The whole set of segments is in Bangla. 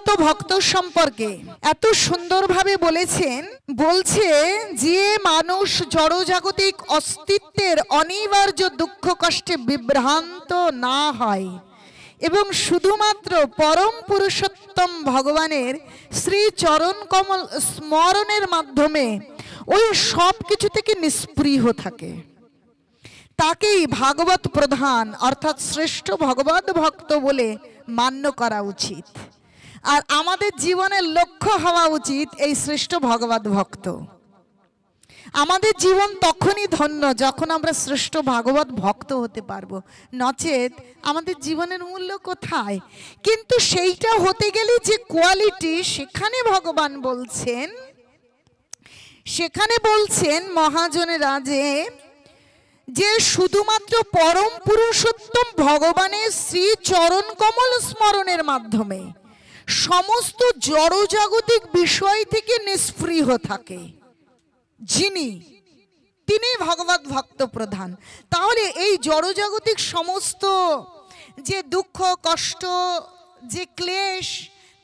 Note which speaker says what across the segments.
Speaker 1: উন্নত ভক্ত সম্পর্কে এত সুন্দরভাবে বলেছেন। বলছে যে মানুষ জড়জাগতিক অস্তিত্বের অনিবার্য দুঃখ কষ্টে বিভ্রান্ত না হয় এবং শুধুমাত্র পরম পুরুষোত্তম ভগবানের শ্রী চরণ কমল স্মরণের মাধ্যমে ওই সব কিছু থেকে নিষ্পৃহ থাকে, তাকেই ভাগবত প্রধান অর্থাৎ শ্রেষ্ঠ ভগবত ভক্ত বলে মান্য করা উচিত। আর আমাদের জীবনের লক্ষ্য হওয়া উচিত এই শ্রেষ্ঠ ভগবত ভক্ত। আমাদের জীবন তখনই ধন্য যখন আমরা শ্রেষ্ঠ ভাগবত ভক্ত হতে পারবো, নচেত আমাদের জীবনের মূল্য কোথায়? কিন্তু সেইটা হতে গেলে যে কোয়ালিটি, সেখানে ভগবান বলছেন, সেখানে বলছেন মহাজনেরা যে শুধুমাত্র পরম পুরুষোত্তম ভগবানের শ্রী চরণ কমল স্মরণের মাধ্যমে সমস্ত জড়জাগতিক বিষয় থেকে নিষ্পৃহ থাকে তিনি ভগবত ভক্ত প্রধান। তাহলে এই জড়জাগতিক সমস্ত যে দুঃখ কষ্ট, যে ক্লেশ,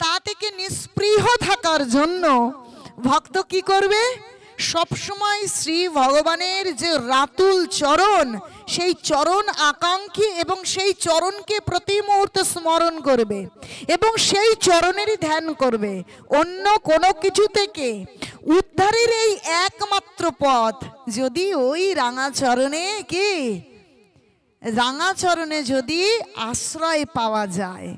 Speaker 1: তা থেকে নিষ্পৃহ থাকার জন্য ভক্ত কি করবে? সবসময় শ্রী ভগবানের যে রাতুল চরণ, সেই চরণ আকাঙ্ক্ষী এবং সেই চরণকে প্রতি মুহূর্তে স্মরণ করবে এবং সেই চরণেরই ধ্যান করবে। অন্য কোনো কিছু থেকে উদ্ধারের এই একমাত্র পথ যদি ওই রাঙা চরণে যদি আশ্রয় পাওয়া যায়।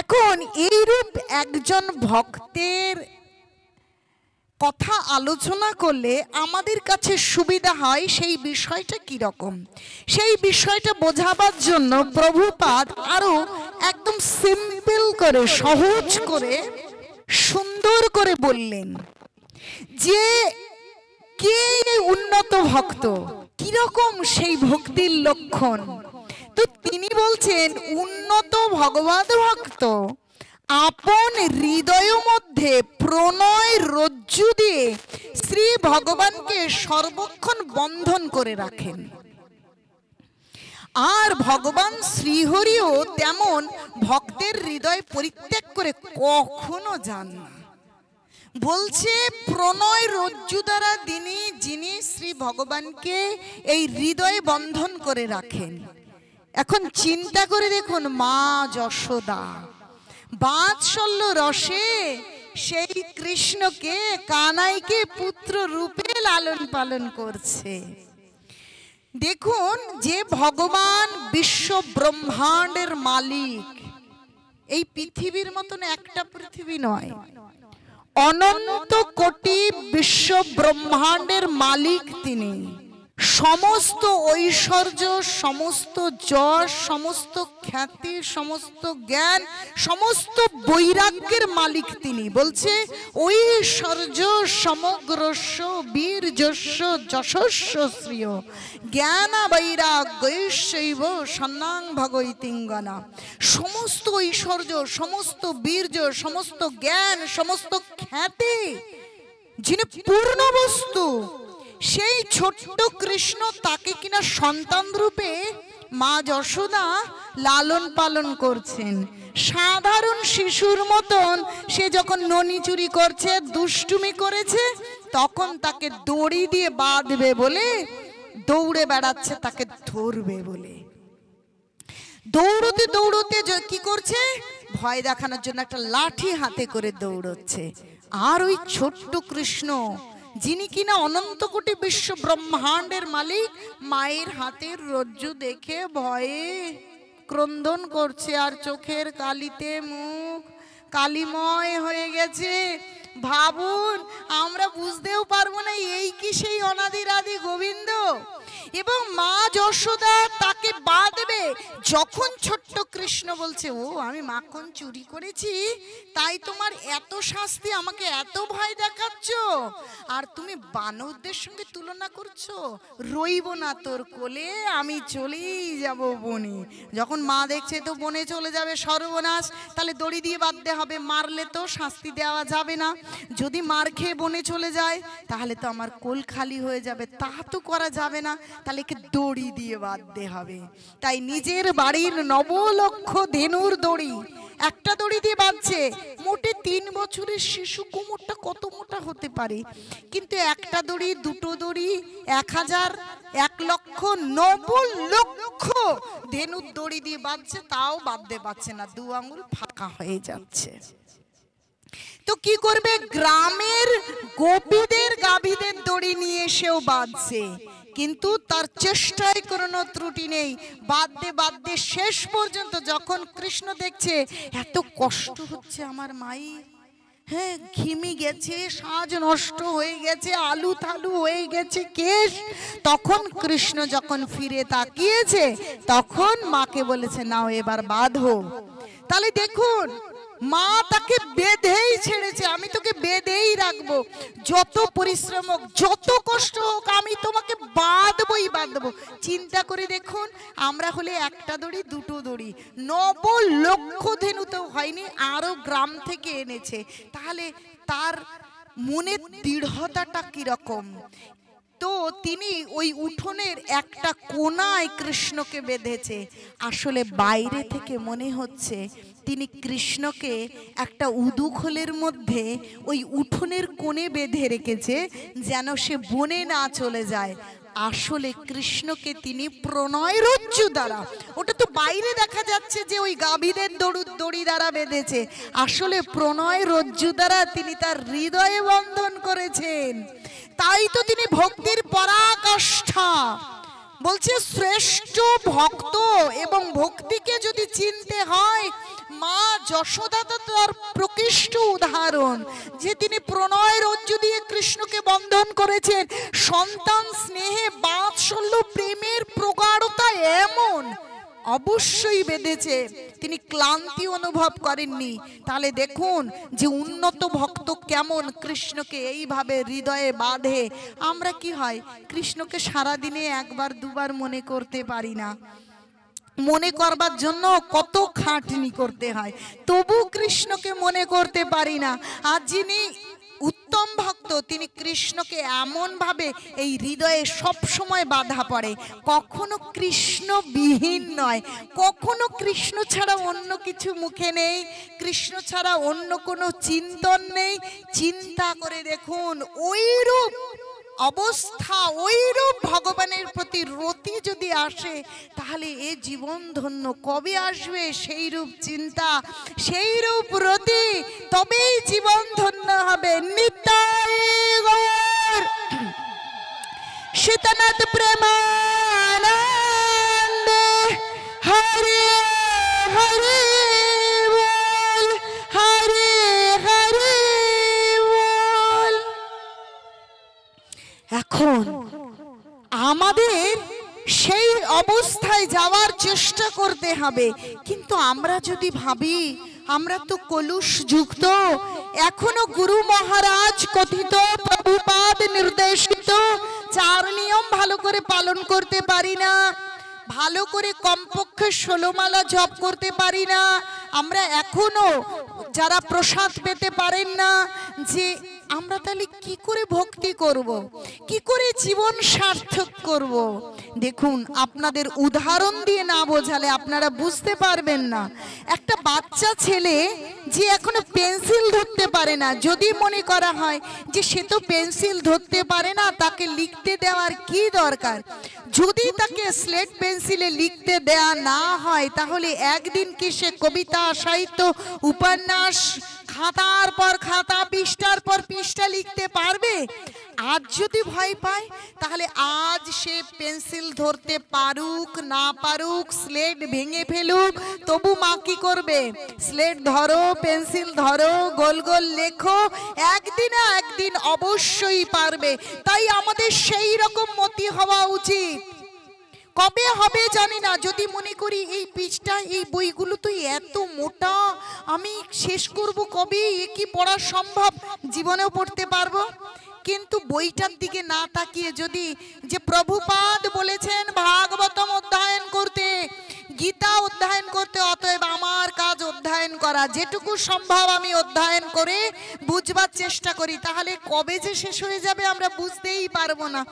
Speaker 1: এখন এইরূপ একজন ভক্তের কথা আলোচনা করলে আমাদের কাছে সুবিধা হয় সেই বিষয়টা কি রকম, সেই বিষয়টা বোঝাবার জন্য প্রভুপাদ আরো একদম সিম্পল করে, সহজ করে, সুন্দর করে বললেন যে কে উন্নত ভক্ত, কিরকম সেই ভক্তির লক্ষণ। তো তিনি বলছেন উন্নত ভগবত ভক্ত আপন হৃদয় মধ্যে প্রণয় রজ্জু দিয়ে শ্রী ভগবানকে সর্বক্ষণ বন্ধন করে রাখেন। আর ভগবান শ্রীহরিও তেমন ভক্তের হৃদয় পরিত্যাগ করে কখনো যান না। বলছে প্রণয় রজ্জু দ্বারা যিনি শ্রী ভগবানকে এই হৃদয়ে বন্ধন করে রাখেন। এখন চিন্তা করে দেখুন, মা যশোদা বাৎসল্য রসে সেই কৃষ্ণকে, কানাইকে পুত্র রূপে লালন পালন করছে। দেখুন, যে ভগবান বিশ্ব ব্রহ্মাণ্ডের মালিক, এই পৃথিবীর মতন একটা পৃথিবী নয়, অনন্ত কোটি বিশ্ব ব্রহ্মাণ্ডের মালিক তিনি। সমস্ত ঐশ্বর্য, সমস্ত যশ, সমস্ত খ্যাতি, সমস্ত জ্ঞান, সমস্ত বৈরাগ্যের মালিক তিনি। বলছে ঐশ্বর্য সমগ্রস্য বীর্যস্য যশস্য শ্রিয় জ্ঞান বৈরাগ্যৈশৈব সন্নাং ভগৈতিঙ্গনা। সমস্ত ঐশ্বর্য, সমস্ত বীর্য, সমস্ত জ্ঞান, সমস্ত খ্যাতি যিনি পূর্ণ বস্তু, সেই ছোট্ট কৃষ্ণ, তাকে কিনা সন্তান রূপে মা যশোদা লালন পালন করছেন। সাধারণ শিশুর মতন সে যখন ননি চুরি করছে, দুষ্টুমি করেছে, তখন তাকে দড়ি দিয়ে বাঁধবে বলে দৌড়ে বেড়াচ্ছে, তাকে ধরবে বলে। দৌড়তে দৌড়তে কি করছে? ভয় দেখানোর জন্য একটা লাঠি হাতে করে দৌড়চ্ছে। আর ওই ছোট্ট কৃষ্ণ, যিনি কিনা অনন্ত কোটি বিশ্ব ব্রহ্মাণ্ডের মালিক, মায়ের হাতের রজ্জু দেখে ভয়ে ক্রন্দন করছে, আর চোখের কালিতে মুখ কালিময় হয়ে গেছে। ভাবুন, আমরা বুঝতেও পারবো না এই কি সেই অনাদির আদি গোবিন্দ। এবং মা যশোদা তাকে বাঁধবে যখন ছোট্ট কৃষ্ণ বলছে, ও আমি মাখন চুরি করেছি, তাই তোমার এত শাস্তি, আমাকে এত ভয় দেখাচ্ছ, আর তুমি বানরদের সঙ্গে তুলনা করছো, রইব না তোর কোলে, আমি চলেই যাব বনে। যখন মা দেখছে তো বনে চলে যাবে, সর্বনাশ, তাহলে দড়ি দিয়ে বাঁধতে হবে, মারলে তো শাস্তি দেওয়া যাবে না। যদি মার খেয়ে বনে চলে যায় তাহলে তো আমার কোল খালি হয়ে যাবে, তা তো করা যাবে না, তাহলে কি দড়ি দিয়ে বাঁধতে হবে। তাই নিজের বাড়ির 9 লক্ষ ধেনুর দড়ি একটা দড়ি দিয়ে বাঁধছে, মোটে 3 বছরের শিশু কোমরটা কত মোটা হতে পারে, কিন্তু একটা দড়ি, দুটো দড়ি, 1000, 1,90,00,000 ধেনুর দড়ি দিয়ে বাঁধছে, তাও বাঁধতে পারছে না, 2 আঙুল ফাঁকা হয়ে যাচ্ছে। তো কি করবে, গ্রামের গোপীদের গাভীদের দড়ি নিয়ে এসেও বাঁধছে, কিন্তু তার চেষ্টায় কোনো ত্রুটি নেই, বাঁধতে বাঁধতে শেষ পর্যন্ত যখন কৃষ্ণ দেখছে এত কষ্ট হচ্ছে আমার মায়ের, হ্যাঁ ঘিমি গেছে, সাজ নষ্ট হয়ে গেছে, আলু থালু হয়ে গেছে কেশ, তখন কৃষ্ণ যখন ফিরে তাকিয়েছে তখন মাকে বলেছে নাও এবার বাঁধো। তাহলে দেখুন মা তাকে বেঁধেই ছেড়েছে, আমি তোকে বেঁধেই রাখবো, যত পরিশ্রম হোক, যত কষ্ট হোক, আমি তোমাকে বাঁধবই বাঁধবো। চিন্তা করে দেখুন, আমরা হলে একটা দড়ি, দুটো দড়ি, 90,00,000 ধেনুতেও হয়নি, আরো গ্রাম থেকে এনেছে, তাহলে তার মনের দৃঢ়তাটা কিরকম। তো তিনি ওই উঠোনের একটা কোণায় কৃষ্ণকে বেঁধেছে, আসলে বাইরে থেকে মনে হচ্ছে তিনি কৃষ্ণকে একটা উদুখোলের মধ্যে ওই উঠোনের কোণে বেঁধে রেখেছে যেন সে বনে না চলে যায়। আসলে কৃষ্ণকে তিনি প্রণয় রজ্জু দ্বারা, ওটা তো বাইরে দেখা যাচ্ছে যে ওই গাভীদের দড়ি দ্বারা বেঁধেছে, আসলে প্রণয় রজ্জু দ্বারা তিনি তার হৃদয়ে বন্ধন করেছেন। তাই তো তিনি ভক্তির পরাকাষ্ঠা, বলছে শ্রেষ্ঠ ভক্ত এবং ভক্তিকে যদি চিনতে হয়, মা যশোদা তার প্রকৃষ্ট উদাহরণ, যে তিনি প্রণয় রজ্জু দিয়ে কৃষ্ণকে বন্ধন করেছেন। সন্তান স্নেহে বাৎসল্য প্রেমের প্রগাঢ়তা এমন, অবশ্যই বেঁধেছে, তিনি ক্লান্তি অনুভব করেননি। তাহলে দেখুন যে উন্নত ভক্ত কেমন কৃষ্ণকে এইভাবে হৃদয়ে বাঁধে। আমরা কি হয়, কৃষ্ণকে সারাদিনে একবার দুবার মনে করতে পারি না, মনে করবার জন্য কত খাটনি করতে হয়, তবু কৃষ্ণকে মনে করতে পারি না। আর যিনি উত্তম ভক্ত তিনি কৃষ্ণকে এমন ভাবে এই হৃদয়ে সব সময় বাধা পড়ে, কখনো কৃষ্ণ বিহীন নয়, কখনো কৃষ্ণ ছাড়া অন্য কিছু মুখে নেই, কৃষ্ণ ছাড়া অন্য কোনো চিন্তন নেই। চিন্তা করে দেখুন ওইরূপ অবস্থা, ওইরূপ ভগবানের প্রতি রতি যদি আসে তাহলে এ জীবন ধন্য। কবে আসবে সেই রূপ চিন্তা, সেই রূপ রতি, তবেই জীবন ধন্য হবে। নিতাই গৌর সীতানাথ প্রেমানন্দে হরে হরে বল, হরে হরে বল। এখন আমাদের সেই অবস্থায় যাওয়ার চেষ্টা করতে হবে, কিন্তু আমরা যদি ভাবি আমরা তো কলুষ যুক্ত, এখনো গুরু মহারাজ কথিত প্রভুপাদ নির্দেশিত 4 নিয়ম ভালো করে পালন করতে পারি না, ভালো করে কমপক্ষে 16 মালা জপ করতে পারি না, আমরা এখনো যারা প্রসাদ পেতে পারেন না, যে আমরা তাহলে কি করে ভক্তি করব, কি করে জীবন সার্থক করব। দেখুন আপনাদের উদাহরণ দিয়ে না বোঝালে আপনারা বুঝতে পারবেন না। একটা বাচ্চা ছেলে যে এখনো পেন্সিল ধরতে পারে না, যদি মনে করা হয় যে সে তো পেন্সিল ধরতে পারে না, তাকে লিখতে দেওয়ার কি দরকার, যদি তাকে স্লেট পেন্সিলে লিখতে দেয়া না হয় তাহলে একদিন কি সে কবিতা, সাহিত্য, উপন্যাস খাতার পর খাতা, পৃষ্ঠার পর পৃষ্ঠা লিখতে পারবে? আজ যদি ভয় পায় তাহলে আজ সে পেন্সিল ধরতে পারুক না পারুক, স্লেট ভেঙে ফেলুক, তবু মা কি করবে, স্লেট ধরো, পেন্সিল ধরো, গোল গোল লেখো, একদিন না একদিন অবশ্যই পারবে। তাই আমাদের সেই রকম মতি হওয়া উচিত। কবে হবে জানি না, যদি মনে করি এই পৃষ্ঠা, এই বইগুলো তো এত মোটা, আমি শেষ করব কবে, এ কি পড়া সম্ভব, জীবনেও পড়তে পারবো। কিন্তু বইটার দিকে না তাকিয়ে যদি, যে প্রভুপাদ বলেছেন ভাগবতম অধ্যয়ন করতে, গীতা অধ্যয়ন করতে, অতএব আমার কাজ অধ্যয়ন করা, যেটুকু সম্ভব আমি অধ্যয়ন করে বুঝবার চেষ্টা করি, তাহলে কবে যে শেষ হয়ে যাবে আমরা বুঝতেই পারবো না।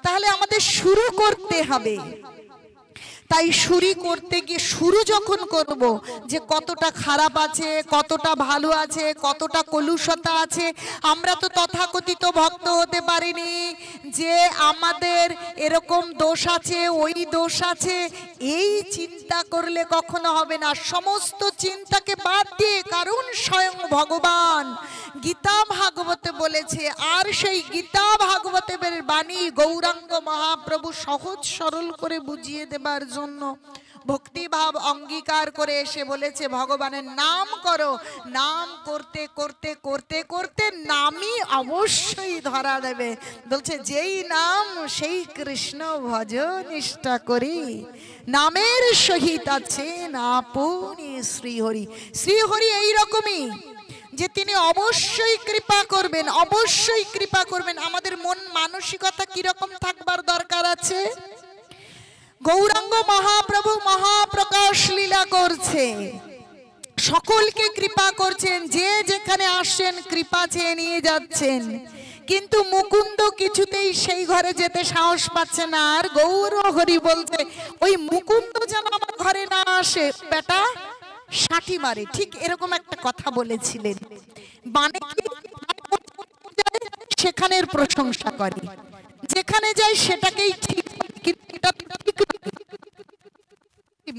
Speaker 1: তাহলে আমাদের শুরু করতে হবে। তাই শুরু করতে গিয়ে শুরু যখন করব যে কতটা খারাপ আছে, কতটা ভালো আছে, কতটা কলুষতা আছে, আমরা তো তথাকথিত ভক্ত হতে পারিনি যে আমাদের এরকম দোষ আছে, ওই দোষ আছে, এই চিন্তা করলে কখনো হবে না। সমস্ত চিন্তাকে বাদ দিয়ে, কারণ স্বয়ং ভগবান গীতা ভাগবতে বলেছে, আর সেই গীতা ভাগবতের বাণী গৌরাঙ্গ মহাপ্রভু সহজ সরল করে বুঝিয়ে দেবার জন্য ভক্তিভাব অঙ্গীকার করে এসে বলেছে ভগবানের নাম করো। নাম করতে করতে করতে করতে নামই অবশ্যই ধরা দেবে। বলছে যেই নাম সেই কৃষ্ণ ভজ নিষ্ঠা করি, নামের সহিত আছে না পুনি শ্রীহরি। শ্রীহরি এইরকমই যে তিনি অবশ্যই কৃপা করবেন, অবশ্যই কৃপা করবেন। আমাদের মন মানসিকতা কিরকম থাকবার দরকার আছে? গৌরাঙ্গ মহাপ্রভু মহাপ্রকাশ লীলা করছে, সকলকে কৃপা করছেন, যে যেখানে আসছেন কৃপা চেয়ে নিয়ে যাচ্ছেন, কিন্তু মুকুন্দ কিছুতেই সেই ঘরে যেতে সাহস পাচ্ছে না। আর গৌর হরি বলছে ওই মুকুন্দ যেন আমার ঘরে না আসে, বেটা ষাটি মারে, ঠিক এরকম একটা কথা বলেছিলেন। মানে সেখানের প্রশংসা করে, যেখানে যাই সেটাকেই ঠিক,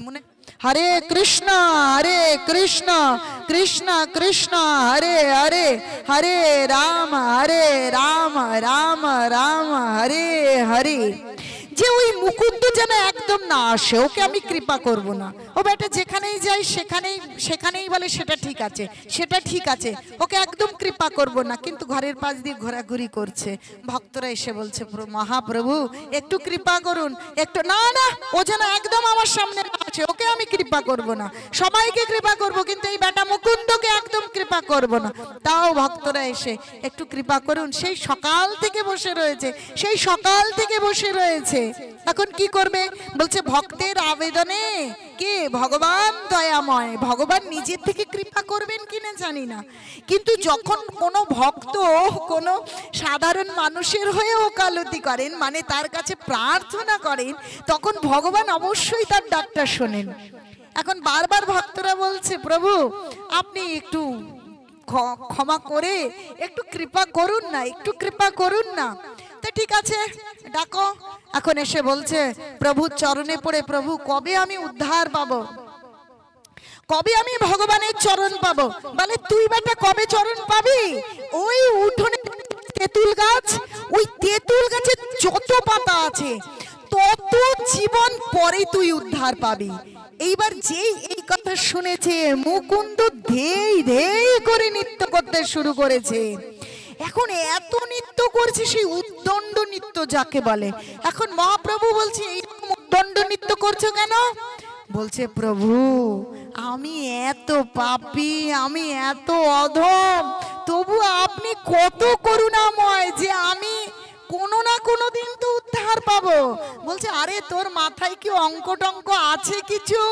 Speaker 1: মনে হরে কৃষ্ণ হরে কৃষ্ণ কৃষ্ণ কৃষ্ণ হরে হরে, হরে রাম রাম রাম হরে হরে। যে ওই মুকুন্দ যেন একদম না আসে, ওকে আমি কৃপা করব না। ও বেটা যেখানেই যাই সেখানেই বলে সেটা ঠিক আছে, সেটা ঠিক আছে, ওকে একদম কৃপা করব না, কিন্তু ঘরের পাশ দিয়ে ঘোরাঘুরি করছে। ভক্তরা এসে বলছে মহাপ্রভু একটু কৃপা করুন, একটু। না না, ও যেন একদম আমার সামনে আছে, ওকে আমি কৃপা করব না। সবাইকে কৃপা করব, কিন্তু এই বেটা মুকুন্দকে একদম কৃপা করব না। তাও ভক্তরা এসে একটু কৃপা করুন। সেই সকাল থেকে বসে রয়েছে, সেই সকাল থেকে বসে রয়েছে। এখন কি করবে? বলছে ভক্তের আবেদনে কে ভগবান দয়াময়, ভগবান নিজের থেকে কৃপা করবেন কিনা জানি না, কিন্তু যখন কোনো ভক্ত কোনো সাধারণ মানুষের হয়ে ওকালতি করেন, মানে তার কাছে প্রার্থনা করেন, তখন ভগবান অবশ্যই তার ডাকটা শোনেন। এখন বারবার ভক্তরা বলছে প্রভু আপনি একটু ক্ষমা করে একটু কৃপা করুন না, একটু কৃপা করুন না। তা ঠিক আছে ডাকো। এখন এসে বলছে প্রভুর চরণে পড়ে, প্রভু কবে আমি উদ্ধার পাবো, কবে আমি ভগবানের চরণ পাবো? বলে তুই বেটা কবে চরণ পাবি? ওই উঠোনে তেঁতুল গাছ, ওই তেঁতুল গাছের যত পাতা আছে তত জীবন পরে তুই উদ্ধার পাবি। এইবার যেই এই কথা শুনেছে মুকুন্দ ধেই ধেই করে নৃত্য করতে শুরু করেছে। এখন এত নৃত্য করছে, সেই উদ্দণ্ড নৃত্য যাকে বলে। এখন মহাপ্রভু বলছে এইরকম উদ্দণ্ড নৃত্য করছো কেন? বলছে প্রভু আমি এত পাপী, আমি এত অধম, তবু আপনি কত করুণাময় যে আমি কোনো না কোনো দিন তো উদ্ধার পাবো। বলছে আরে তোর মাথায় কি অঙ্ক টঙ্ক আছে কিছু?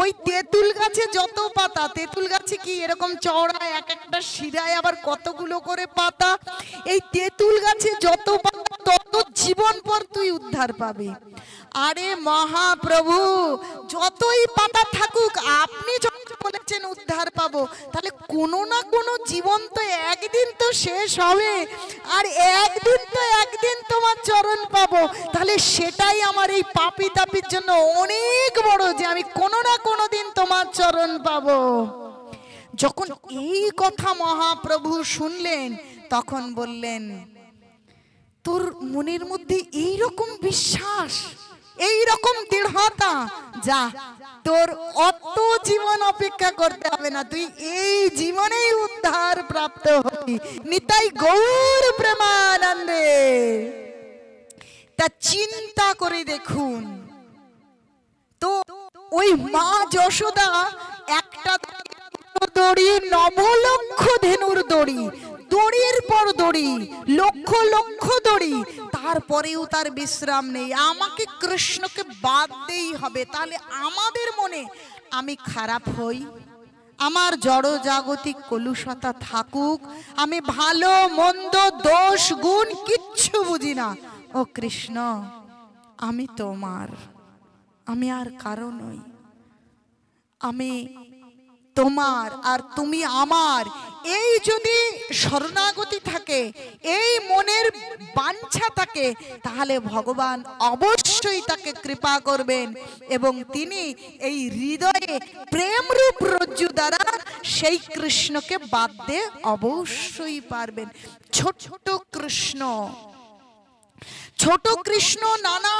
Speaker 1: ওই তেঁতুল গাছে যত পাতা, তেঁতুল গাছে কি এরকম চওড়া এক একটা শিরায় আবার কতগুলো করে পাতা, এই তেঁতুল গাছে যত পাতা তত জীবন পর তুই উদ্ধার পাবি। আরে মহাপ্রভু যতই পাতা থাকুক আপনি যখন বলেছেন উদ্ধার পাবো, তাহলে কোনো না কোনো জীবন তো একদিন তো শেষ হবে, আর একদিন তোমার চরণ পাবো। তাহলে সেটাই আমার এই পাপী তাপির জন্য অনেক বড়, যে আমি কোনো না কোনো দিন তোমার চরণ পাবো। যখন এই কথা মহাপ্রভু শুনলেন তখন বললেন তোর মনের মধ্যে এইরকম বিশ্বাস, এইরকম দৃঢ়তা, যা তোর অত জীবন অপেক্ষা করতে হবে না, তুই এই জীবনেই উদ্ধার প্রাপ্ত হবি। নিতাই গৌর প্রেমানন্দে। তা চিন্তা করে দেখুন তো, ওই মা যশোদা একটা দড়ি, নবলক্ষ ধেনুর দড়ি, দড়ির পর দড়ি, লক্ষ লক্ষ দড়ি, তারপরেও তার বিশ্রাম নেই। আমাকে কৃষ্ণকে বাদ দিতেই হবে। তাহলে আমাদের মনে আমি খারাপ হই, আমার জড় জাগতিক কলুষতা থাকুক, আমি ভালো মন্দ দোষ গুণ কিচ্ছু বুঝি না, ও কৃষ্ণ আমি তোমার, আমি আর কারো নই, আমি তোমার আর তুমি আমার। এই যদি শরণাগতি থাকে, এই মনের বাঞ্ছা থাকে, তাহলে ভগবান অবশ্যই তাকে কৃপা করবেন এবং তিনি এই হৃদয়ে প্রেমরূপ রজ্জু দ্বারা সেই কৃষ্ণকে বাঁধতে অবশ্যই পারবেন। ছোট কৃষ্ণ, ছোট কৃষ্ণ নানা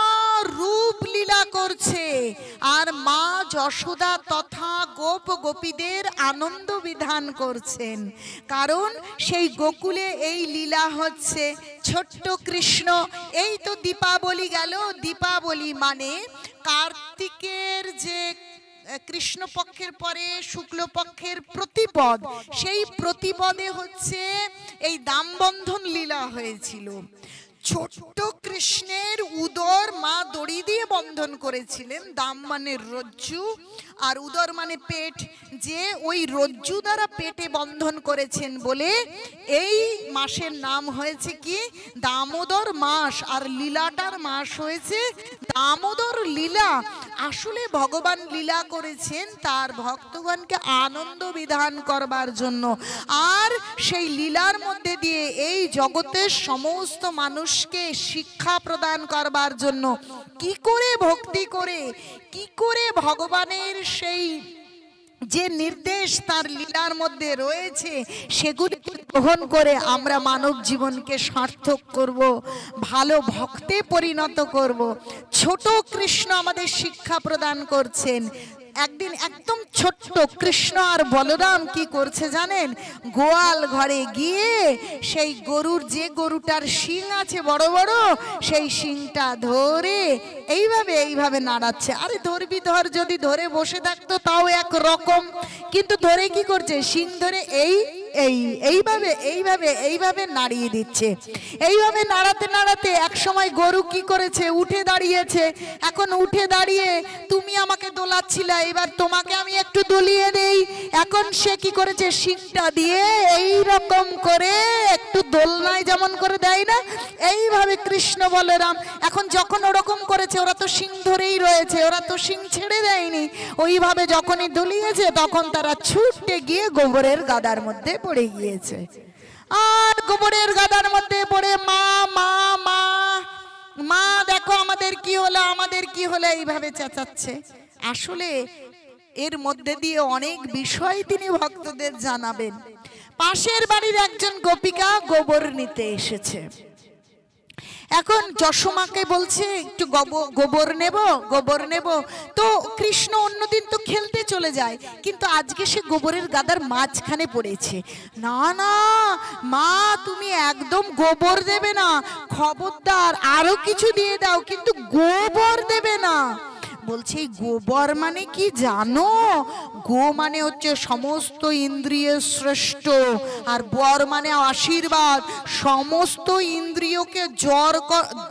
Speaker 1: রূপ লীলা করছে, আর মা যশোদা তথা গোপ গোপীদের আনন্দ বিধান করছেন। কারণ সেই গোকুলে এই লীলা হচ্ছে। ছোট্ট কৃষ্ণ, এই তো দীপাবলি গেল। দীপাবলি মানে কার্তিকের যে কৃষ্ণপক্ষের পরে শুক্লপক্ষের প্রতিপদ, সেই প্রতিপদে হচ্ছে এই দামবন্ধন লীলা হয়েছিল। ছোট্ট কৃষ্ণের উদর মা দড়ি দিয়ে বন্ধন করেছিলেন। দাম মানে রজ্জু আর উদর মানে পেট, যে ওই রজ্জু দ্বারা পেটে বন্ধন করেছেন বলে এই মাসের নাম হয়েছে কি দামোদর মাস, আর লীলাটার মাস হয়েছে দামোদর লীলা। আসলে ভগবান লীলা করেছেন তার ভক্তগণকে আনন্দ বিধান করবার জন্য, আর সেই লীলার মধ্যে দিয়ে এই জগতের সমস্ত মানুষকে শিক্ষা প্রদান করবার জন্য। কি করে ভক্তি করে, কি করে ভগবানের সেই যে নির্দেশ তার লীলার মধ্যে রয়েছে সেগুলি গ্রহণ করে আমরা মানব জীবনকে সার্থক করব, ভালো ভক্তে পরিণত করব। ছোট কৃষ্ণ আমাদের শিক্ষা প্রদান করছেন। একদিন একদম ছোট্ট কৃষ্ণ আর বলরাম কি করছে জানেন? গোয়াল ঘরে গিয়ে সেই গরুর, যে গরুটার শিং আছে বড় বড়, সেই শিংটা ধরে এইভাবে এইভাবে নাড়াচ্ছে। আরে ধরবি ধর, যদি ধরে বসে থাকতো তাও এক রকম, কিন্তু ধরে কি করছে? শিং ধরে এইভাবে এইভাবে এইভাবে নাড়িয়ে দিচ্ছে। এইভাবে নাড়াতে নাড়াতে এক সময় গরু কি করেছে? উঠে দাঁড়িয়েছে। এখন উঠে দাঁড়িয়ে তুমি আমাকে দোলাচ্ছিলে, এবার তোমাকে আমি একটু দোলিয়ে দেই। এখন সে কি করেছে? শিংটা দিয়ে এই রকম করে একটু দোলনায় যেমন করে দেয় না, এইভাবে কৃষ্ণ বলরাম এখন যখন ওরকম করেছে, ওরা তো শিং ধরেই রয়েছে, ওরা তো শিং ছেড়ে দেয়নি। ওইভাবে যখনই দোলিয়েছে তখন তারা ছুটে গিয়ে গোবরের গাদার মধ্যে পড়ে গিয়েছে। আর গোবরের গাদার মধ্যে পড়ে মা মা মা মা দেখো আমাদের কি হলো, আমাদের কি হলো, এইভাবে চেঁচাচ্ছে। আসলে এর মধ্যে দিয়ে অনেক বিষয় তিনি ভক্তদের জানাবেন। পাশের বাড়ির একজন গোপিকা গোবর নিতে এসেছে। এখন যশোমাকে বলছে একটু গোবর নেব, গোবর নেব। তো কৃষ্ণ অন্যদিন তো খেলতে চলে যায়, কিন্তু আজকে সে গোবরের গাদার মাঝখানে পড়েছে। না না মা, তুমি একদম গোবর দেবে না, খবরদার আরো কিছু দিয়ে দাও, কিন্তু গোবর দেবে না। বলছে গোবর মানে কি জানো? গো মানে হচ্ছে সমস্ত ইন্দ্রিয় শ্রেষ্ঠ, আর বর মানে আশীর্বাদ। সমস্ত ইন্দ্রিয়কে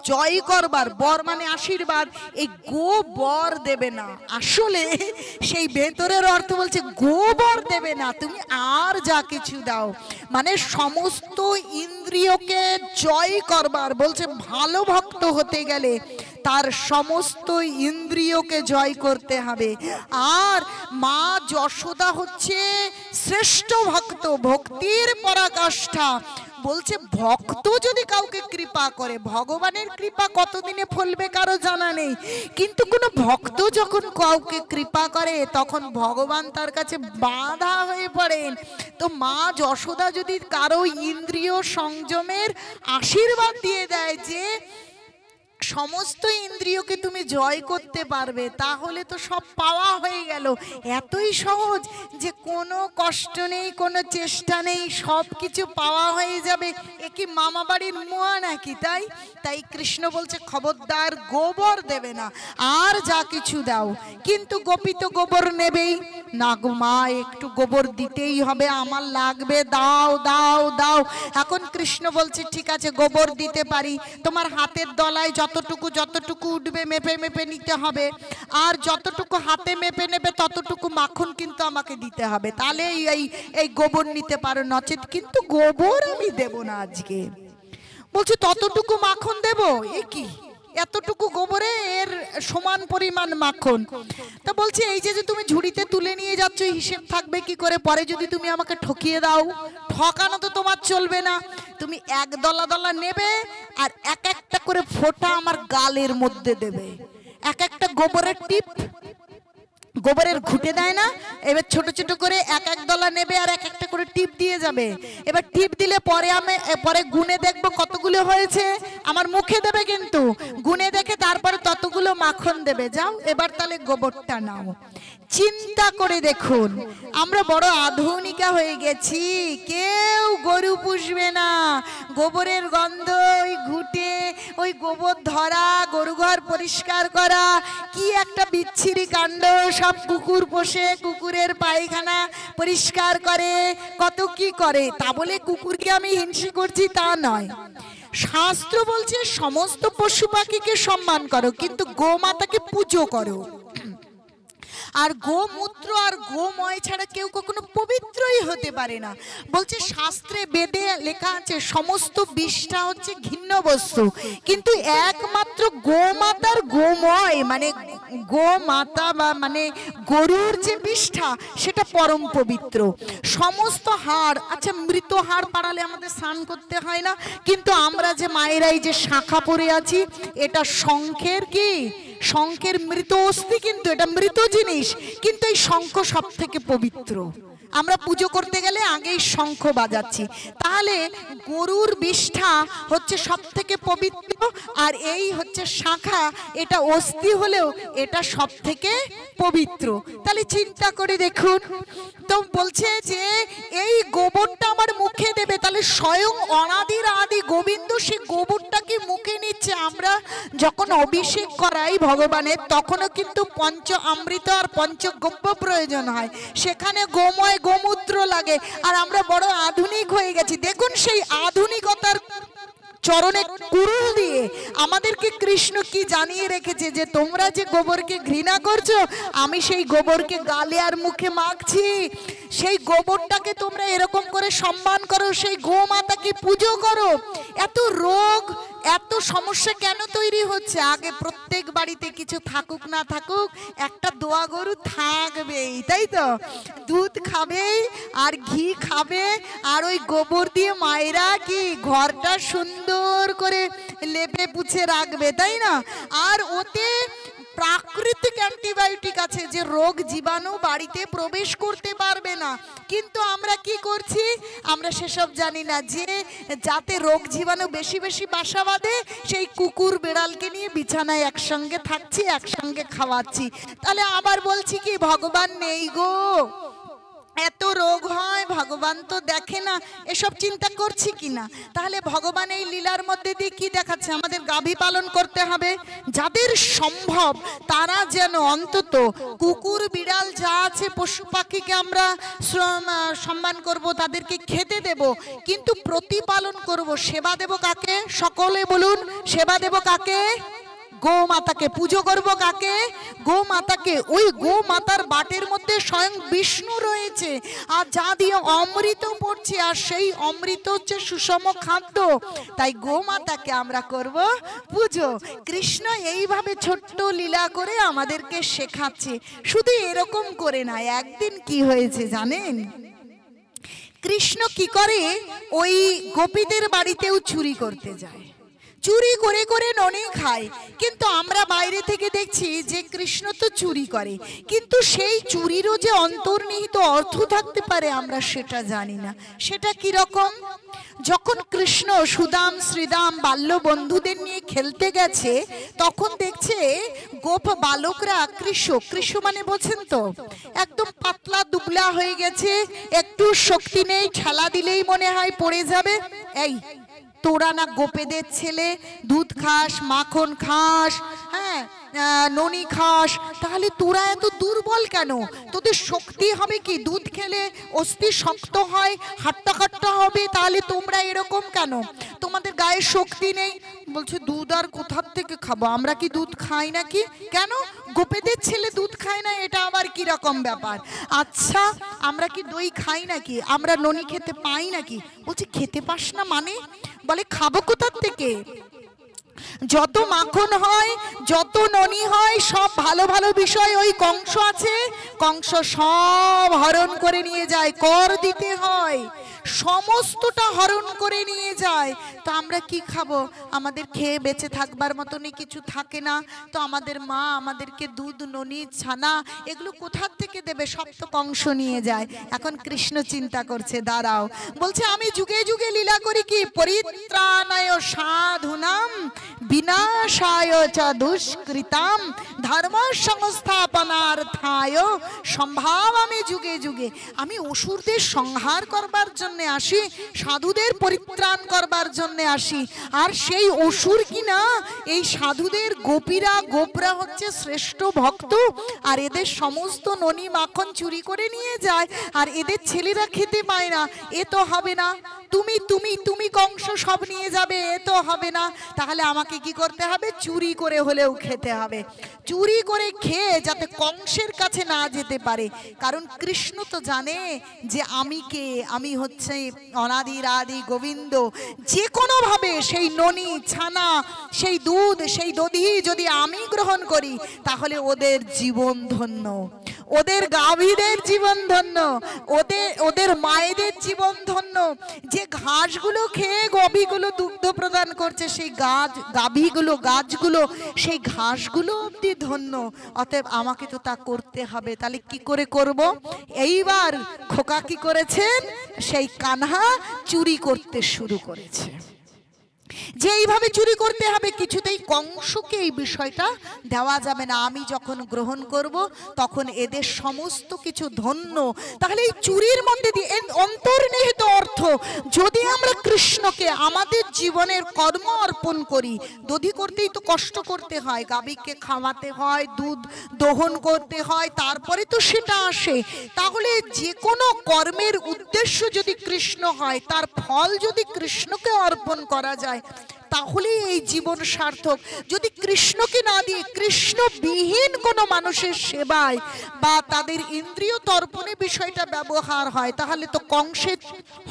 Speaker 1: জয় করবার, বর মানে আশীর্বাদ। এই গো বর দেবে না, আসলে সেই ভেতরের অর্থ বলছে গোবর দেবে না, তুমি আর যা কিছু দাও, মানে সমস্ত ইন্দ্রিয়কে জয় করবার। বলছে ভালো ভক্ত হতে গেলে তার সমস্ত ইন্দ্রিয়কে জয় করতে হবে। আর মা যশোদা হচ্ছে শ্রেষ্ঠ ভক্ত, ভক্তির পরাকাষ্ঠা। বলছে ভক্ত যদি কাউকে কৃপা করে, ভগবানের কৃপা কতদিনে ফলবে কারো জানা নেই, কিন্তু কোন ভক্ত যখন কাউকে কৃপা করে তখন ভগবান তার কাছে বাধা হয়ে পড়েন। তো মা যশোদা যদি কারো ইন্দ্রিয় সংযমের আশীর্বাদ দিয়ে দেয় যে সমস্ত ইন্দ্রিয়কে তুমি জয় করতে পারবে, তাহলে তো সব পাওয়া হয়ে গেল। এতই সহজ যে কোনো কষ্ট নেই, কোনো চেষ্টা নেই, সব কিছু পাওয়া হয়ে যাবে। এ কি মামা বাড়ির মুয়া নাকি? তাই তাই কৃষ্ণ বলছে খবরদার গোবর দেবে না, আর যা কিছু দাও। কিন্তু গোপী তো গোবর নেবেই না, গো মা একটু গোবর দিতেই হবে, আমার লাগবে, দাও দাও দাও। এখন কৃষ্ণ বলছে ঠিক আছে গোবর দিতে পারি, তোমার হাতের দলায় যতটুকু উঠবে মেপে মেপে নিতে হবে, আর যতটুকু হাতে মেপে নেবে ততটুকু মাখন কিন্তু আমাকে দিতে হবে, তাহলে এই গোবর নিতে পারো, নচেত কিন্তু গোবর আমি দেব না আজকে। বলছে ততটুকু মাখন দেব? এ কি, এতটুকু গোবরে এর সমান পরিমাণ মাখন। তো বলছে এই যে তুমি ঝুড়িতে তুলে নিয়ে যাচ্ছ, হিসেব থাকবে কি করে? পরে যদি তুমি আমাকে ঠকিয়ে দাও, ঠকানো তো তোমার চলবে না। তুমি এক দলা দলা নেবে আর এক একটা করে ফোঁটা আমার গালের মধ্যে দেবে। এক একটা গোবরের টিপ, গোবরের ঘুটে দেয় না, এবার ছোট ছোট করে এক এক দলা নেবে আর এক একটা করে টিপ দিয়ে যাবে। এবার টিপ দিলে পরে আমি পরে গুনে দেখবো কতগুলো হয়েছে, আমার মুখে দেবে কিন্তু, গুনে দেখে তারপরে ততগুলো মাখন দেবে। যাও এবার তাহলে গোবরটা নাও। চিন্তা করে দেখুন, আমরা বড় আধুনিকা হয়ে গেছি, কেউ গরু পুষবে না। গোবরের গন্ধ, ওই ঘুটে, ওই গোবর ধরা, গরু ঘর পরিষ্কার করা, কি একটা বিচ্ছিরি কাণ্ড। সব কুকুর পোষে, কুকুরের পায়খানা পরিষ্কার করে, কত কি করে। তা বলে কুকুরকে আমি হিংসা করছি তা নয়। শাস্ত্র বলছে সমস্ত পশু পাখিকে সম্মান করো, কিন্তু গোমাতাকে পুজো করো। আর গোমূত্র আর গোময় ছাড়া কেউ কখনো পবিত্রই হতে পারে না। বলছে শাস্ত্রে বেদে লেখা আছে সমস্ত বিষটা হচ্ছে ঘৃণ্য বস্তু, কিন্তু একমাত্র গোমাতার গোময় মানে গোমাতা বা মানে গরুর যে বিষ্ঠা সেটা পরম পবিত্র। সমস্ত হাড়, আচ্ছা মৃত হাড় পাড়ালে আমাদের স্নান করতে হয় না, কিন্তু আমরা যে মায়েরাই যে শাখা পরে আছি, এটা শঙ্খের কি, শঙ্খের মৃত অস্থি, কিন্তু এটা মৃত জিনিস, কিন্তু এই শঙ্খ সব থেকে পবিত্র। আমরা পুজো করতে গেলে আগেই শঙ্খ বাজাচ্ছি। তাহলে গরুর বিষ্ঠা হচ্ছে সব থেকে পবিত্র, আর এই হচ্ছে শাখা, এটা অস্থি হলেও এটা সব থেকে পবিত্র। তাহলে চিন্তা করে দেখুন। তো বলছে যে এই গোবরটা আমার মুখে দেবে, তাহলে স্বয়ং অনাদির আদি গোবিন্দ সেই গোবরটাকে মুখে নিচ্ছে। আমরা যখন অভিষেক করাই ভগবানের, তখনও কিন্তু পঞ্চ অমৃত আর পঞ্চগব্য প্রয়োজন হয়, সেখানে গোময় গোমূত্র লাগে। আর আমরা বড় আধুনিক হয়ে গেছি। দেখুন সেই আধুনিকতার চরণে কুরুল দিয়ে আমাদেরকে কৃষ্ণ কি জানিয়ে রেখেছে, যে তোমরা যে গোবরকে ঘৃণা করছো, আমি সেই গোবরকে গালে আর মুখে মাখছি। সেই গোবরটাকে তোমরা এরকম করে সম্মান করো, সেই গোমাতাকে পুজো করো। এত রোগ, এত সমস্যা কেন তৈরি হচ্ছে? আগে প্রত্যেক বাড়িতে কিছু থাকুক না থাকুক একটা দোয়া গরু থাকবেই, তাই তো? দুধ খাবে আর ঘি খাবে, আর ওই গোবর দিয়ে মায়েরা কি ঘরটা সুন্দর করে লেপে পুছে রাখবে, তাই না? আর ওতে প্রাকৃতিক অ্যান্টিবায়োটিক আছে, যে রোগ জীবাণু বাড়িতে প্রবেশ করতে পারবে না। কিন্তু আমরা কি করছি? আমরা সেসব জানি না, যে যাতে রোগ জীবাণু বেশি বেশি বাসা বাঁধে, সেই কুকুর বেড়ালকে নিয়ে বিছানায় একসঙ্গে থাকছি, একসঙ্গে খাওয়াচ্ছি। তাহলে আবার বলছি কি ভগবান নেই গো, এত রোগ হয়, ভগবান তো দেখে না, এসব চিন্তা করছি কিনা? তাহলে ভগবান এই লীলার মধ্যে দিয়ে কি দেখাচ্ছে? আমাদের গাভী পালন করতে হবে, যাদের সম্ভব তারা যেন অন্তত কুকুর বিড়াল যা আছে পশু পাখিকে আমরা সম্মান করব, তাদেরকে খেতে দেব, কিন্তু প্রতিপালন করব। সেবা দেব কাকে? সকলে বলুন, সেবা দেব কাকে? গোমাতাকে। পুজো করব কাকে? গোমাতাকে। ওই গোমাতার বাটের মধ্যে স্বয়ং বিষ্ণু রয়েছে, আর যা দিয়ে অমৃত পড়ছে, আর সেই অমৃত হচ্ছে সুষম খাদ্য। তাই গোমাতাকে আমরা করব পুজো। কৃষ্ণ এইভাবে ছোট্ট লীলা করে আমাদেরকে শেখাচ্ছে। শুধু এরকম করে না, একদিন কি হয়েছে জানেন? কৃষ্ণ কি করে, ওই গোপীদের বাড়িতেও চুরি করতে যায়, চুরি করে করে ননি খায়। কিন্তু আমরা বাইরে থেকে দেখছি যে কৃষ্ণ তো চুরি করে, কিন্তু সেই চুরিরও যে অন্তর্নিহিত অর্থ থাকতে পারে আমরা সেটা জানি না। সেটা কি রকম? যখন কৃষ্ণ সুদাম শ্রীদাম বাল্য বন্ধুদের নিয়ে খেলতে গেছে, তখন দেখছে গোপ বালকরা, কৃষ্ণ মানে বোঝেন তো, একদম পাতলা দুবলা হয়ে গেছে, একটু শক্তি নেই, ঠেলা দিলেই মনে হয় পড়ে যাবে। এই তোরা না গোপেদের ছেলে, দুধ খাস, মাখন খাস, হ্যাঁ ননি খাস, তাহলে তোরা এত দুর্বল কেন? তোদের শক্তি হবে কি? দুধ খেলে অস্থি শক্ত হয়, হাট্টা খাট্টা হবে, তাহলে তোমরা এরকম কেন? তোমাদের গায়ে শক্তি নেই। বলছে দুধ আর কোথার থেকে খাবো, আমরা কি দুধ খাই নাকি? কেন গোপেদের ছেলে দুধ খায় না, এটা আবার কি রকম ব্যাপার? আচ্ছা আমরা কি দই খাই নাকি? আমরা ননি খেতে পাই নাকি? বলছে খেতে পাস না মানে? বলে খাবো কোথার থেকে? যত মাখন হয়, যত ননি হয়, সব ভালো ভালো বিষয় ওই কংস আছে, কংস সব হরণ করে নিয়ে যায়। কর দিতে হয়, সমস্তটা হরণ করে নিয়ে যায়। তো আমরা কি খাবো? আমাদের খেয়ে বেঁচে থাকবার মতনই কিছু থাকে না। তো আমাদের মা আমাদেরকে দুধ, ননি, ছানা এগুলো কোথার থেকে দেবে? সব তো কংস নিয়ে যায়। এখন কৃষ্ণ চিন্তা করছে, দাঁড়াও, বলছে আমি যুগে যুগে লীলা করি কি? পরিত্রাণায় সাধুনাম বিনাশায় চ দুষ্কৃতাম ধর্ম সংস্থাপনার্থায় সম্ভাবামি যুগে যুগে। আমি অসুরদের সংহার করবার জন্য আসি, সাধুদের পরিত্রাণ করবার জন্য আসি। আর সেই অসুর কিনা এই সাধুদের গোপীরা, গোপরা হচ্ছে শ্রেষ্ঠ ভক্ত, আর এদের সমস্ত ননি মাখন চুরি করে নিয়ে যায়, আর এদের ছেলেরা খেতে পায় না। এ তো হবে না, তুমি তুমি তুমি কংস সব নিয়ে যাবে, এ তো হবে না। তাহলে আমাকে কি করতে হবে? চুরি করে হলেও খেতে হবে। চুরি করে খেয়ে যাতে কংসের কাছে না যেতে পারে। কারণ কৃষ্ণ তো জানে যে আমি কে, আমি হচ্ছে অনাদির আদি গোবিন্দ। যে কোনো ভাবে সেই ননি, ছানা, সেই দুধ, সেই দধি যদি আমি গ্রহণ করি, তাহলে ওদের জীবন ধন্য, ওদের গাভীদের জীবন ধন্য, ওদের মায়েদের জীবন ধন্য। যে ঘাসগুলো খেয়ে গাভীগুলো দুগ্ধ প্রদান করছে, সেই গাভীগুলো, গাছগুলো, সেই ঘাসগুলো অবধি ধন্য। অতএব আমাকে তো তা করতে হবে। তাহলে কি করে করব? এইবার খোকা কি করেছেন? সেই কানহা চুরি করতে শুরু করেছে। যে এইভাবে চুরি করতে হবে, কিছুতেই কংসকে এই বিষয়টা দেওয়া যাবে না। আমি যখন গ্রহণ করব তখন এদের সমস্ত কিছু ধন্য। তাহলে এই চুরির মধ্যে দিয়ে অন্তর্নিহিত অর্থ, যদি আমরা কৃষ্ণকে আমাদের জীবনের কর্ম অর্পণ করি, দধি করতেই তো কষ্ট করতে হয়, গাভীকে খাওয়াতে হয়, দুধ দহন করতে হয়, তারপরে তো সেটা আসে। তাহলে যে কোনো কর্মের উদ্দেশ্য যদি কৃষ্ণ হয়, তার ফল যদি কৃষ্ণকে অর্পণ করা যায়, তাহলে এই জীবন সার্থক। যদি কৃষ্ণকে না দিয়ে কৃষ্ণবিহীন কোনো মানুষের সেবায় বা তাদের ইন্দ্রিয় তর্পণে বিষয়টা ব্যবহার হয়, তাহলে তো কংসের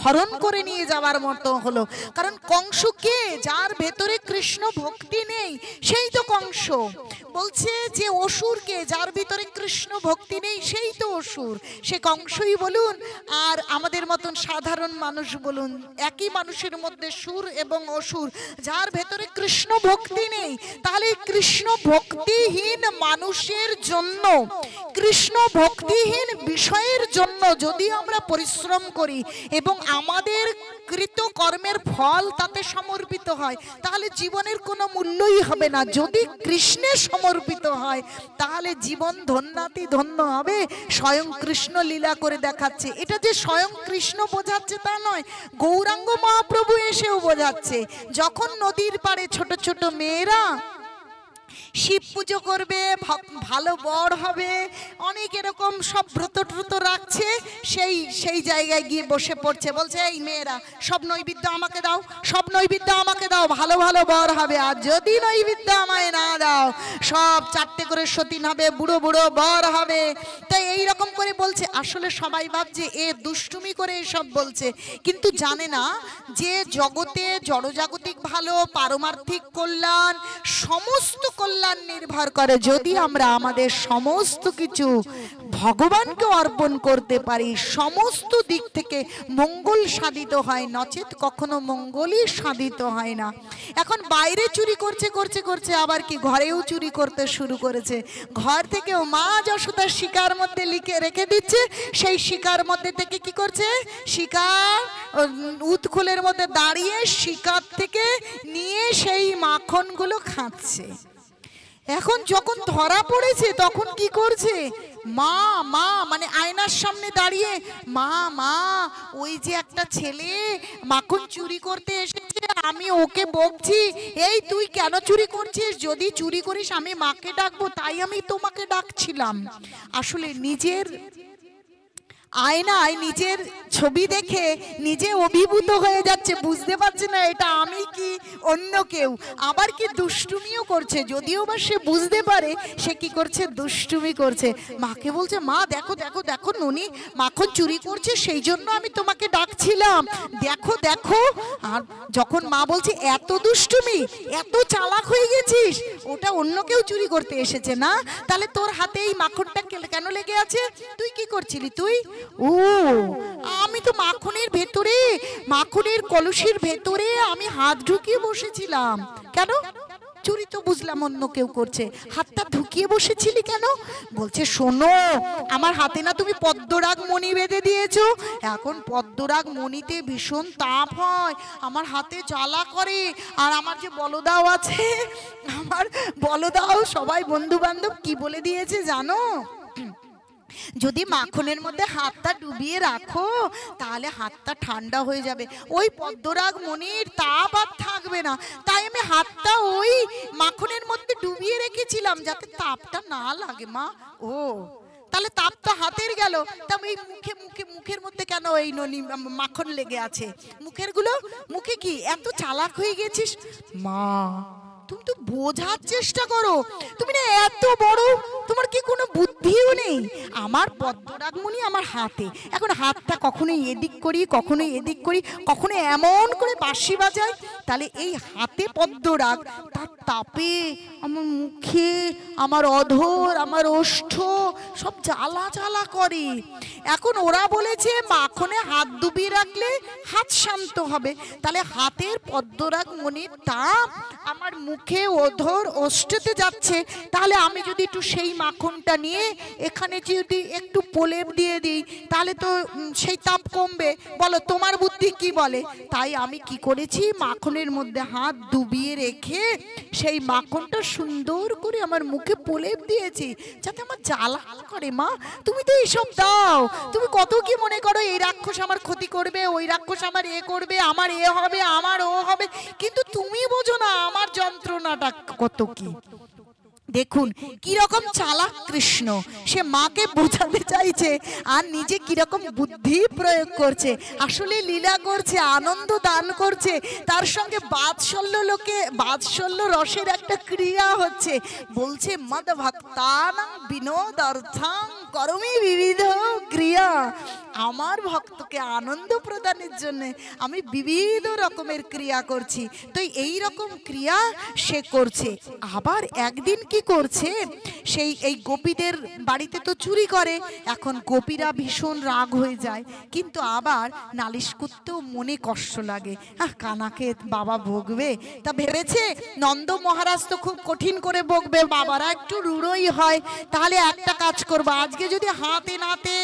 Speaker 1: হরণ করে নিয়ে যাওয়ার মতো হলো। কারণ কংস কে? যার ভেতরে কৃষ্ণ ভক্তি নেই, সেই তো কংস। বলছে যে অসুরকে, যার ভিতরে কৃষ্ণ ভক্তি নেই, সেই তো অসুর। সে কংসই বলুন আর আমাদের মতন সাধারণ মানুষ বলুন, একই মানুষের মধ্যে সুর এবং অসুর। যার ভেতরে কৃষ্ণ ভক্তি নেই, তাহলে কৃষ্ণ ভক্তিহীন মানুষের জন্য, কৃষ্ণ ভক্তিহীন বিষয়ের জন্য যদি আমরা পরিশ্রম করি এবং আমাদের কৃত কর্মের ফল তাতে সমর্পিত হয়, তাহলে জীবনের কোনো মূল্যই হবে না। যদি কৃষ্ণে সমর্পিত হয়, তাহলে জীবন ধন্যাতি ধন্য হবে। স্বয়ং কৃষ্ণ লীলা করে দেখাচ্ছে। এটা যে স্বয়ং কৃষ্ণ বোঝাচ্ছে তা নয়, গৌরাঙ্গ মহাপ্রভু এসেও বোঝাচ্ছে। যখন নদীর পাড়ে ছোট ছোট মেয়েরা শিব পুজো করবে, ভালো বর হবে, অনেক এরকম সব ব্রত ট্রত রাখছে, সেই জায়গায় গিয়ে বসে পড়ছে, বলছে এই মেয়েরা সব নৈবেদ্য আমাকে দাও, সব নৈবেদ্য আমাকে দাও, ভালো ভালো বর হবে। আর যদি নৈবেদ্য আমায় না দাও, সব 4টে করে সতীন হবে, বুড়ো বুড়ো বর হবে। তাই এইরকম করে বলছে। আসলে সবাই ভাবছে এ দুষ্টুমি করে এসব বলছে, কিন্তু জানে না যে জগতে জড়জাগতিক ভালো, পারমার্থিক কল্যাণ, সমস্ত কল্যাণ নির্ভর করে যদি আমরা আমাদের সমস্ত কিছু ভগবানকে অর্পণ করতে পারি। সমস্ত দিক থেকে মঙ্গল সাধিত হয়, নচেত কখনো মঙ্গলই সাধিত হয় না। এখন বাইরে চুরি করছে করছে করছে, আবার কি ঘরেও চুরি করতে শুরু করেছে। ঘর থেকেও মা যশোদা শিকার মধ্যে লিখে রেখে দিচ্ছে, সেই শিকার মধ্যে থেকে কি করছে? শিকার উৎখোলের মধ্যে দাঁড়িয়ে শিকার থেকে নিয়ে সেই মাখনগুলো খাচ্ছে। এখন যখন ধরা পড়েছে তখন কি করছে? মা মা মানে আয়নার সামনে দাঁড়িয়ে, মা মা ওই যে একটা ছেলে মাখন চুরি করতে এসেছে, আমি ওকে বকছি, এই তুই কেন চুরি করছিস? যদি চুরি করিস আমি মাকে ডাকবো, তাই আমি তোমাকে ডাকছিলাম। আসলে নিজের আয়নায় নিজের ছবি দেখে নিজে অভিভূত হয়ে যাচ্ছে, বুঝতে পারছে না এটা আমি কি অন্য কেউ। আবার কি দুষ্টুমিও করছে, যদিও বা সে বুঝতে পারে সে কি করছে, দুষ্টুমি করছে। মাকে বলছে, মা দেখো দেখো দেখো ননি মাখন চুরি করছে, সেই জন্য আমি তোমাকে ডাকছিলাম, দেখো দেখো। আর যখন মা বলছে এত দুষ্টুমি, এত চালাক হয়ে গেছিস, ওটা অন্য কেউ চুরি করতে এসেছে না, তাহলে তোর হাতে এই মাখনটা কেন লেগে আছে? তুই কি করছিলি? তুই ও আমি তো মাখনের ভেতরে, মাখনের কলসির ভেতরে আমি হাত ঢুকিয়ে বসেছিলাম। কেন? চুরি তো বুঝলাম অন্য কেউ করছে, হাতটা ঢুকিয়ে বসেছিলি কেন? বলছে শোনো, আমার হাতে না তুমি পদ্মরাগ মণি বেঁধে দিয়েছো, এখন পদ্মরাগ মণিতে ভীষণ তাপ হয়, আমার হাতে জ্বালা করে, আর আমার যে বলদাও আছে, আমার বলদাও সবাই বন্ধু বান্ধব কি বলে দিয়েছে জানো? যদি মাখনের মধ্যে হাতটা ডুবিয়ে রাখো তাহলে হাতটা ঠান্ডা হয়ে যাবে, ওই পদ্মরাগ মণির তাপ আর থাকবে না। তাই আমি হাতটা ওই মাখনের মধ্যে ডুবিয়ে রেখেছিলাম যাতে তাপটা না লাগে মা। ও তাহলে তাপটা হাতের গেল, তবে এই মুখের মধ্যে কেন এই ননি মাখন লেগে আছে? মুখে কি এত চালাক হয়ে গেছিস মা? তুমি তো বোঝার চেষ্টা করো, তুমি না এত বড়, তোমার কি কোনো বুদ্ধিও নেই? আমার পদ্মরাগমণি আমার হাতে, এখন হাতটা কখনোই এদিক করি, কখনোই এদিক করি, কখনো এমন করে বাঁশি বাজাই, তাহলে এই হাতে পদ্মরাগ, তার তাপে আমার মুখে, আমার অধর, আমার ওষ্ঠ সব জ্বালা জ্বালা করে। এখন ওরা বলেছে মাখনে হাত ডুবিয়ে রাখলে হাত শান্ত হবে, তাহলে হাতের পদ্মরাগমণির তাপ আমার মুখে, অধর, ওষ্ঠতে যাচ্ছে, তাহলে আমি যদি একটু সেই মাখনটা নিয়ে এখানে যদি একটু প্রলেপ দিয়ে দিই তাহলে তো সেই তাপ কমবে। বলো তোমার বুদ্ধি কি বলে? তাই আমি কি করেছি, মাখনের মধ্যে হাত ডুবিয়ে রেখে সেই মাখনটা সুন্দর করে আমার মুখে প্রলেপ দিয়েছি যাতে আমার জ্বালা করে। মা তুমি তো এইসব দাও, তুমি কত কি মনে করো এই রাক্ষস আমার ক্ষতি করবে, ওই রাক্ষস আমার এ করবে, আমার এ হবে, আমার ও হবে, কিন্তু তুমি বোঝো না আমার যন্ত্রণাটা কত কি। দেখুন কিরকম চালাক কৃষ্ণ, সে মাকে বোঝাতে চাইছে আর নিজে কিরকম বুদ্ধি প্রয়োগ করছে, আসলে লীলা করছে, আনন্দ দান করছে, তার সঙ্গে বাৎসল্য রসের একটা ক্রিয়া হচ্ছে। বলছে মদ ভক্তানাং বিনোদার্থাং করমি বিবিধ ক্রিয়া, আমার ভক্তকে আনন্দ প্রদানের জন্য আমি বিবিধ রকমের ক্রিয়া করছি। তো এই রকম ক্রিয়া সে করছে। আবার একদিন কি করছে, সেই এই গোপীদের বাড়িতে তো চুরি করে, এখন গোপীরা ভীষণ রাগ হয়ে যায়, কিন্তু আবার নালিশ করতেও মনে কষ্ট লাগে, কানাকে বাবা বকবে, তা ভেবেছে নন্দ মহারাজ তো খুব কঠিন করে বকবে, বাবারা একটু রূঢ়ই হয়, তাহলে একটা কাজ করবো, আজকে যদি হাতে নাতে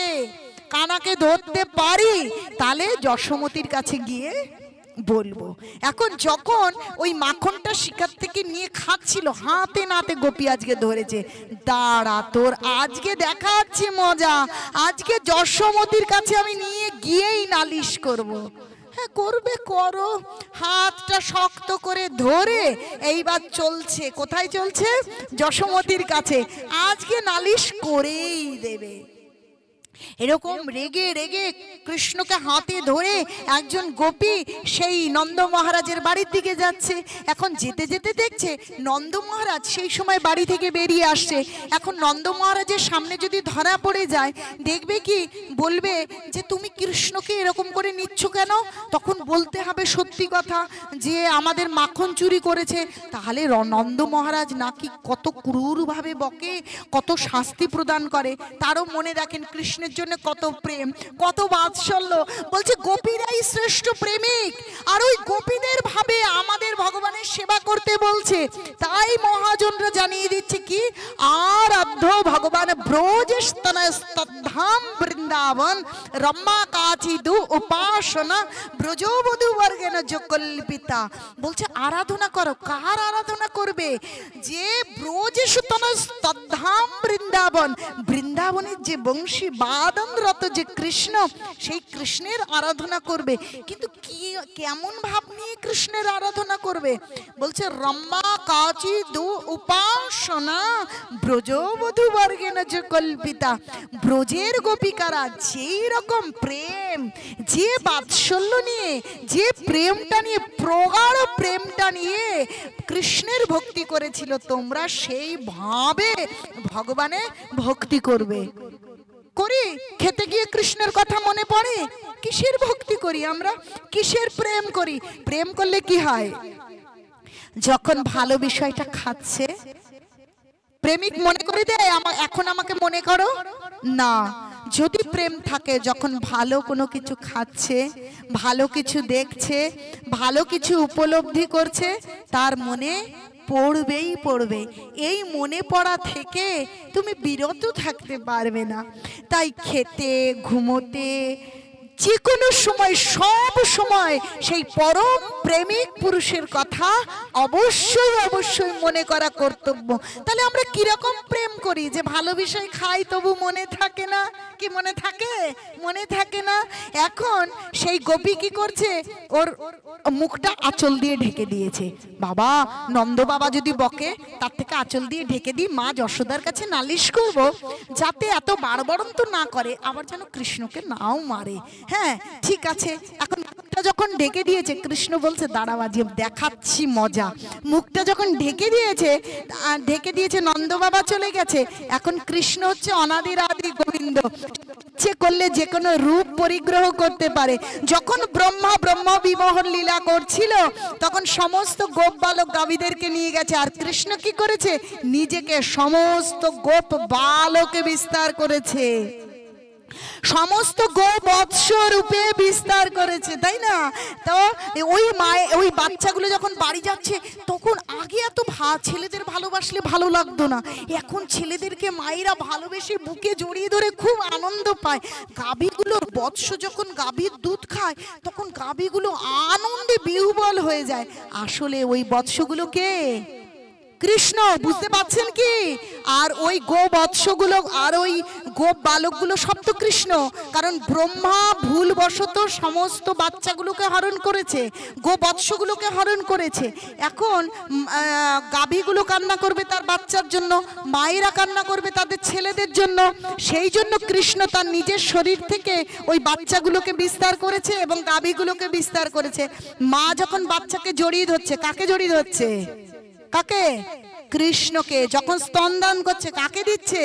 Speaker 1: কানাকে ধরতে পারি তাহলে যশোমতির কাছে গিয়ে বলবো। এখন যখন ওই মাখনটা শিকার থেকে নিয়ে খাচ্ছিল, হাতে নাতে গোপী আজকে ধরেছে, দাঁড়া তোর আজকে দেখাচ্ছি মজা, আজকে যশোমতির কাছে আমি নিয়ে গিয়েই নালিশ করব। হ্যাঁ করবে, করো। হাতটা শক্ত করে ধরে এইবার চলছে, কোথায় চলছে? যশোমতির কাছে, আজকে নালিশ করেই দেবে। এরকম রেগে রেগে কৃষ্ণকে হাতে ধরে একজন গোপী সেই নন্দ মহারাজের বাড়ির দিকে যাচ্ছে। এখন যেতে যেতে দেখছে নন্দ মহারাজ সেই সময় বাড়ি থেকে বেরিয়ে আসছে। এখন নন্দ মহারাজের সামনে যদি ধরা পড়ে যায়, দেখবে কি বলবে যে তুমি কৃষ্ণকে এরকম করে নিচ্ছ কেন? তখন বলতে হবে সত্যি কথা যে আমাদের মাখন চুরি করেছে। তাহলে নন্দ মহারাজ নাকি কত ক্রূরভাবে বকে, কত শাস্তি প্রদান করে। তারও মনে দেখেন কৃষ্ণের জন্য কত প্রেম, কত বাৎসল্য। বলছে গোপীরাই শ্রেষ্ঠ প্রেমিক, আর ওই গোপীদের ভাবে আমাদের ভগবানের সেবা করতে বলছে। তাই মহাজনরা জানিয়ে দিচ্ছে কি, আরাধ্য ভগবান ব্রজস্তনস্তধাম বৃন্দাবন রম্মা কাচিদু উপাসনা ব্রজবধূ বর্গেন জকল্পিতা। বলছে আরাধনা করো। কার আরাধনা করবে? যে ব্রজস্তনস্তধাম বৃন্দাবন, বৃন্দাবনের যে বংশী বাদনরত যে কৃষ্ণ, সেই কৃষ্ণের আরাধনা করবে। কিন্তু কি কেমন ভাব নিয়ে কৃষ্ণের আরাধনা করবে? বলছে রম্মা কাচি দু উপাসনা ব্রজবধূ বর্গেন যে কল্পিতা। ব্রজের গোপিকারা যেই রকম প্রেম, যে বাৎসল্য নিয়ে, যে প্রেমটা নিয়ে, প্রগাঢ় প্রেমটা নিয়ে কৃষ্ণের ভক্তি করেছিল, তোমরা সেই ভাবে ভগবানের ভক্তি করবে। করি খেতে গিয়ে কৃষ্ণের কথা মনে পড়ে? কিসের ভক্তি করি, আমরা কিসের প্রেম করি? প্রেম করলে কি হয়, যখন ভালো বিষয়টা খাচ্ছে প্রেমিক মনে করে দেয় এখন আমাকে মনে করো না। যদি প্রেম থাকে, যখন ভালো কোনো কিছু খাচ্ছে, ভালো কিছু দেখছে, ভালো কিছু উপলব্ধি করছে, তার মনে পড়বেই পড়বে। এই মনে পড়া থেকে তুমি বিরত থাকতে পারবে না। তাই খেতে, ঘুমোতে, যে কোনো সময়, সব সময় সেই পরম প্রেমিক পুরুষের কথা অবশ্যই অবশ্যই মনে করা কর্তব্য। তাহলে আমরা কিরকম প্রেম করি যে ভালো বিষয় খাই তবু মনে থাকে না? কি মনে থাকে? মনে থাকে না। এখন সেই গোপী কি করছে, ওর মুখটা আঁচল দিয়ে ঢেকে দিয়েছে। বাবা, নন্দ বাবা যদি বকে, তার থেকে আঁচল দিয়ে ঢেকে দিই, মা যশোদার কাছে নালিশ করব যাতে এত বাড়বড়ন্ত না করে, আবার যেন কৃষ্ণকে নাও মারে। হ্যাঁ ঠিক আছে। এখন মুখটা যখন ঢেকে দিয়েছে, কৃষ্ণ বলছে দাঁড়াও আজকে দেখাচ্ছি মজা। মুখটা যখন ঢেকে দিয়েছে, নন্দ বাবা চলে গেছে। এখন কৃষ্ণ হচ্ছে অনাদির আদি গোবিন্দ, ইচ্ছে করলে যে কোনো রূপ পরিগ্রহ করতে পারে। যখন ব্রহ্মা বিমোহন লীলা করছিল, তখন সমস্ত গোপ বালক গাভীদেরকে নিয়ে গেছে। আর কৃষ্ণ কি করেছে, নিজেকে সমস্ত গোপ বালকে বিস্তার করেছে, সমস্ত গোবৎস রূপে বিস্তার করেছে, তাই না? তো ওই বাচ্চাগুলো যখন বাড়ি যাচ্ছে, তখন আগে এত ছেলেদের ভালোবাসলে ভালো লাগতো না, এখন ছেলেদেরকে মায়েরা ভালোবেসে বুকে জড়িয়ে ধরে খুব আনন্দ পায়। গাভীগুলোর বৎস যখন গাভীর দুধ খায়, তখন গাভীগুলো আনন্দে বিহ্বল হয়ে যায়। আসলে ওই বৎসগুলো কে? কৃষ্ণ। বুঝতে পারছেন কি? আর ওই গোবৎসগুলো আর ওই গোপ বালকগুলো সব তো কৃষ্ণ। কারণ ব্রহ্মা ভুলবশত সমস্ত বাচ্চাগুলোকে হরণ করেছে, গোবৎসগুলোকে হরণ করেছে। এখন গাভীগুলো কান্না করবে তার বাচ্চার জন্য, মায়েরা কান্না করবে তাদের ছেলেদের জন্য। সেই জন্য কৃষ্ণ তার নিজের শরীর থেকে ওই বাচ্চাগুলোকে বিস্তার করেছে এবং গাভীগুলোকে বিস্তার করেছে। মা যখন বাচ্চাকে জড়িয়ে ধরছে, কাকে জড়িয়ে ধরছে? কাকে? কৃষ্ণকে। যখন স্তনদান করছে, কাকে দিচ্ছে?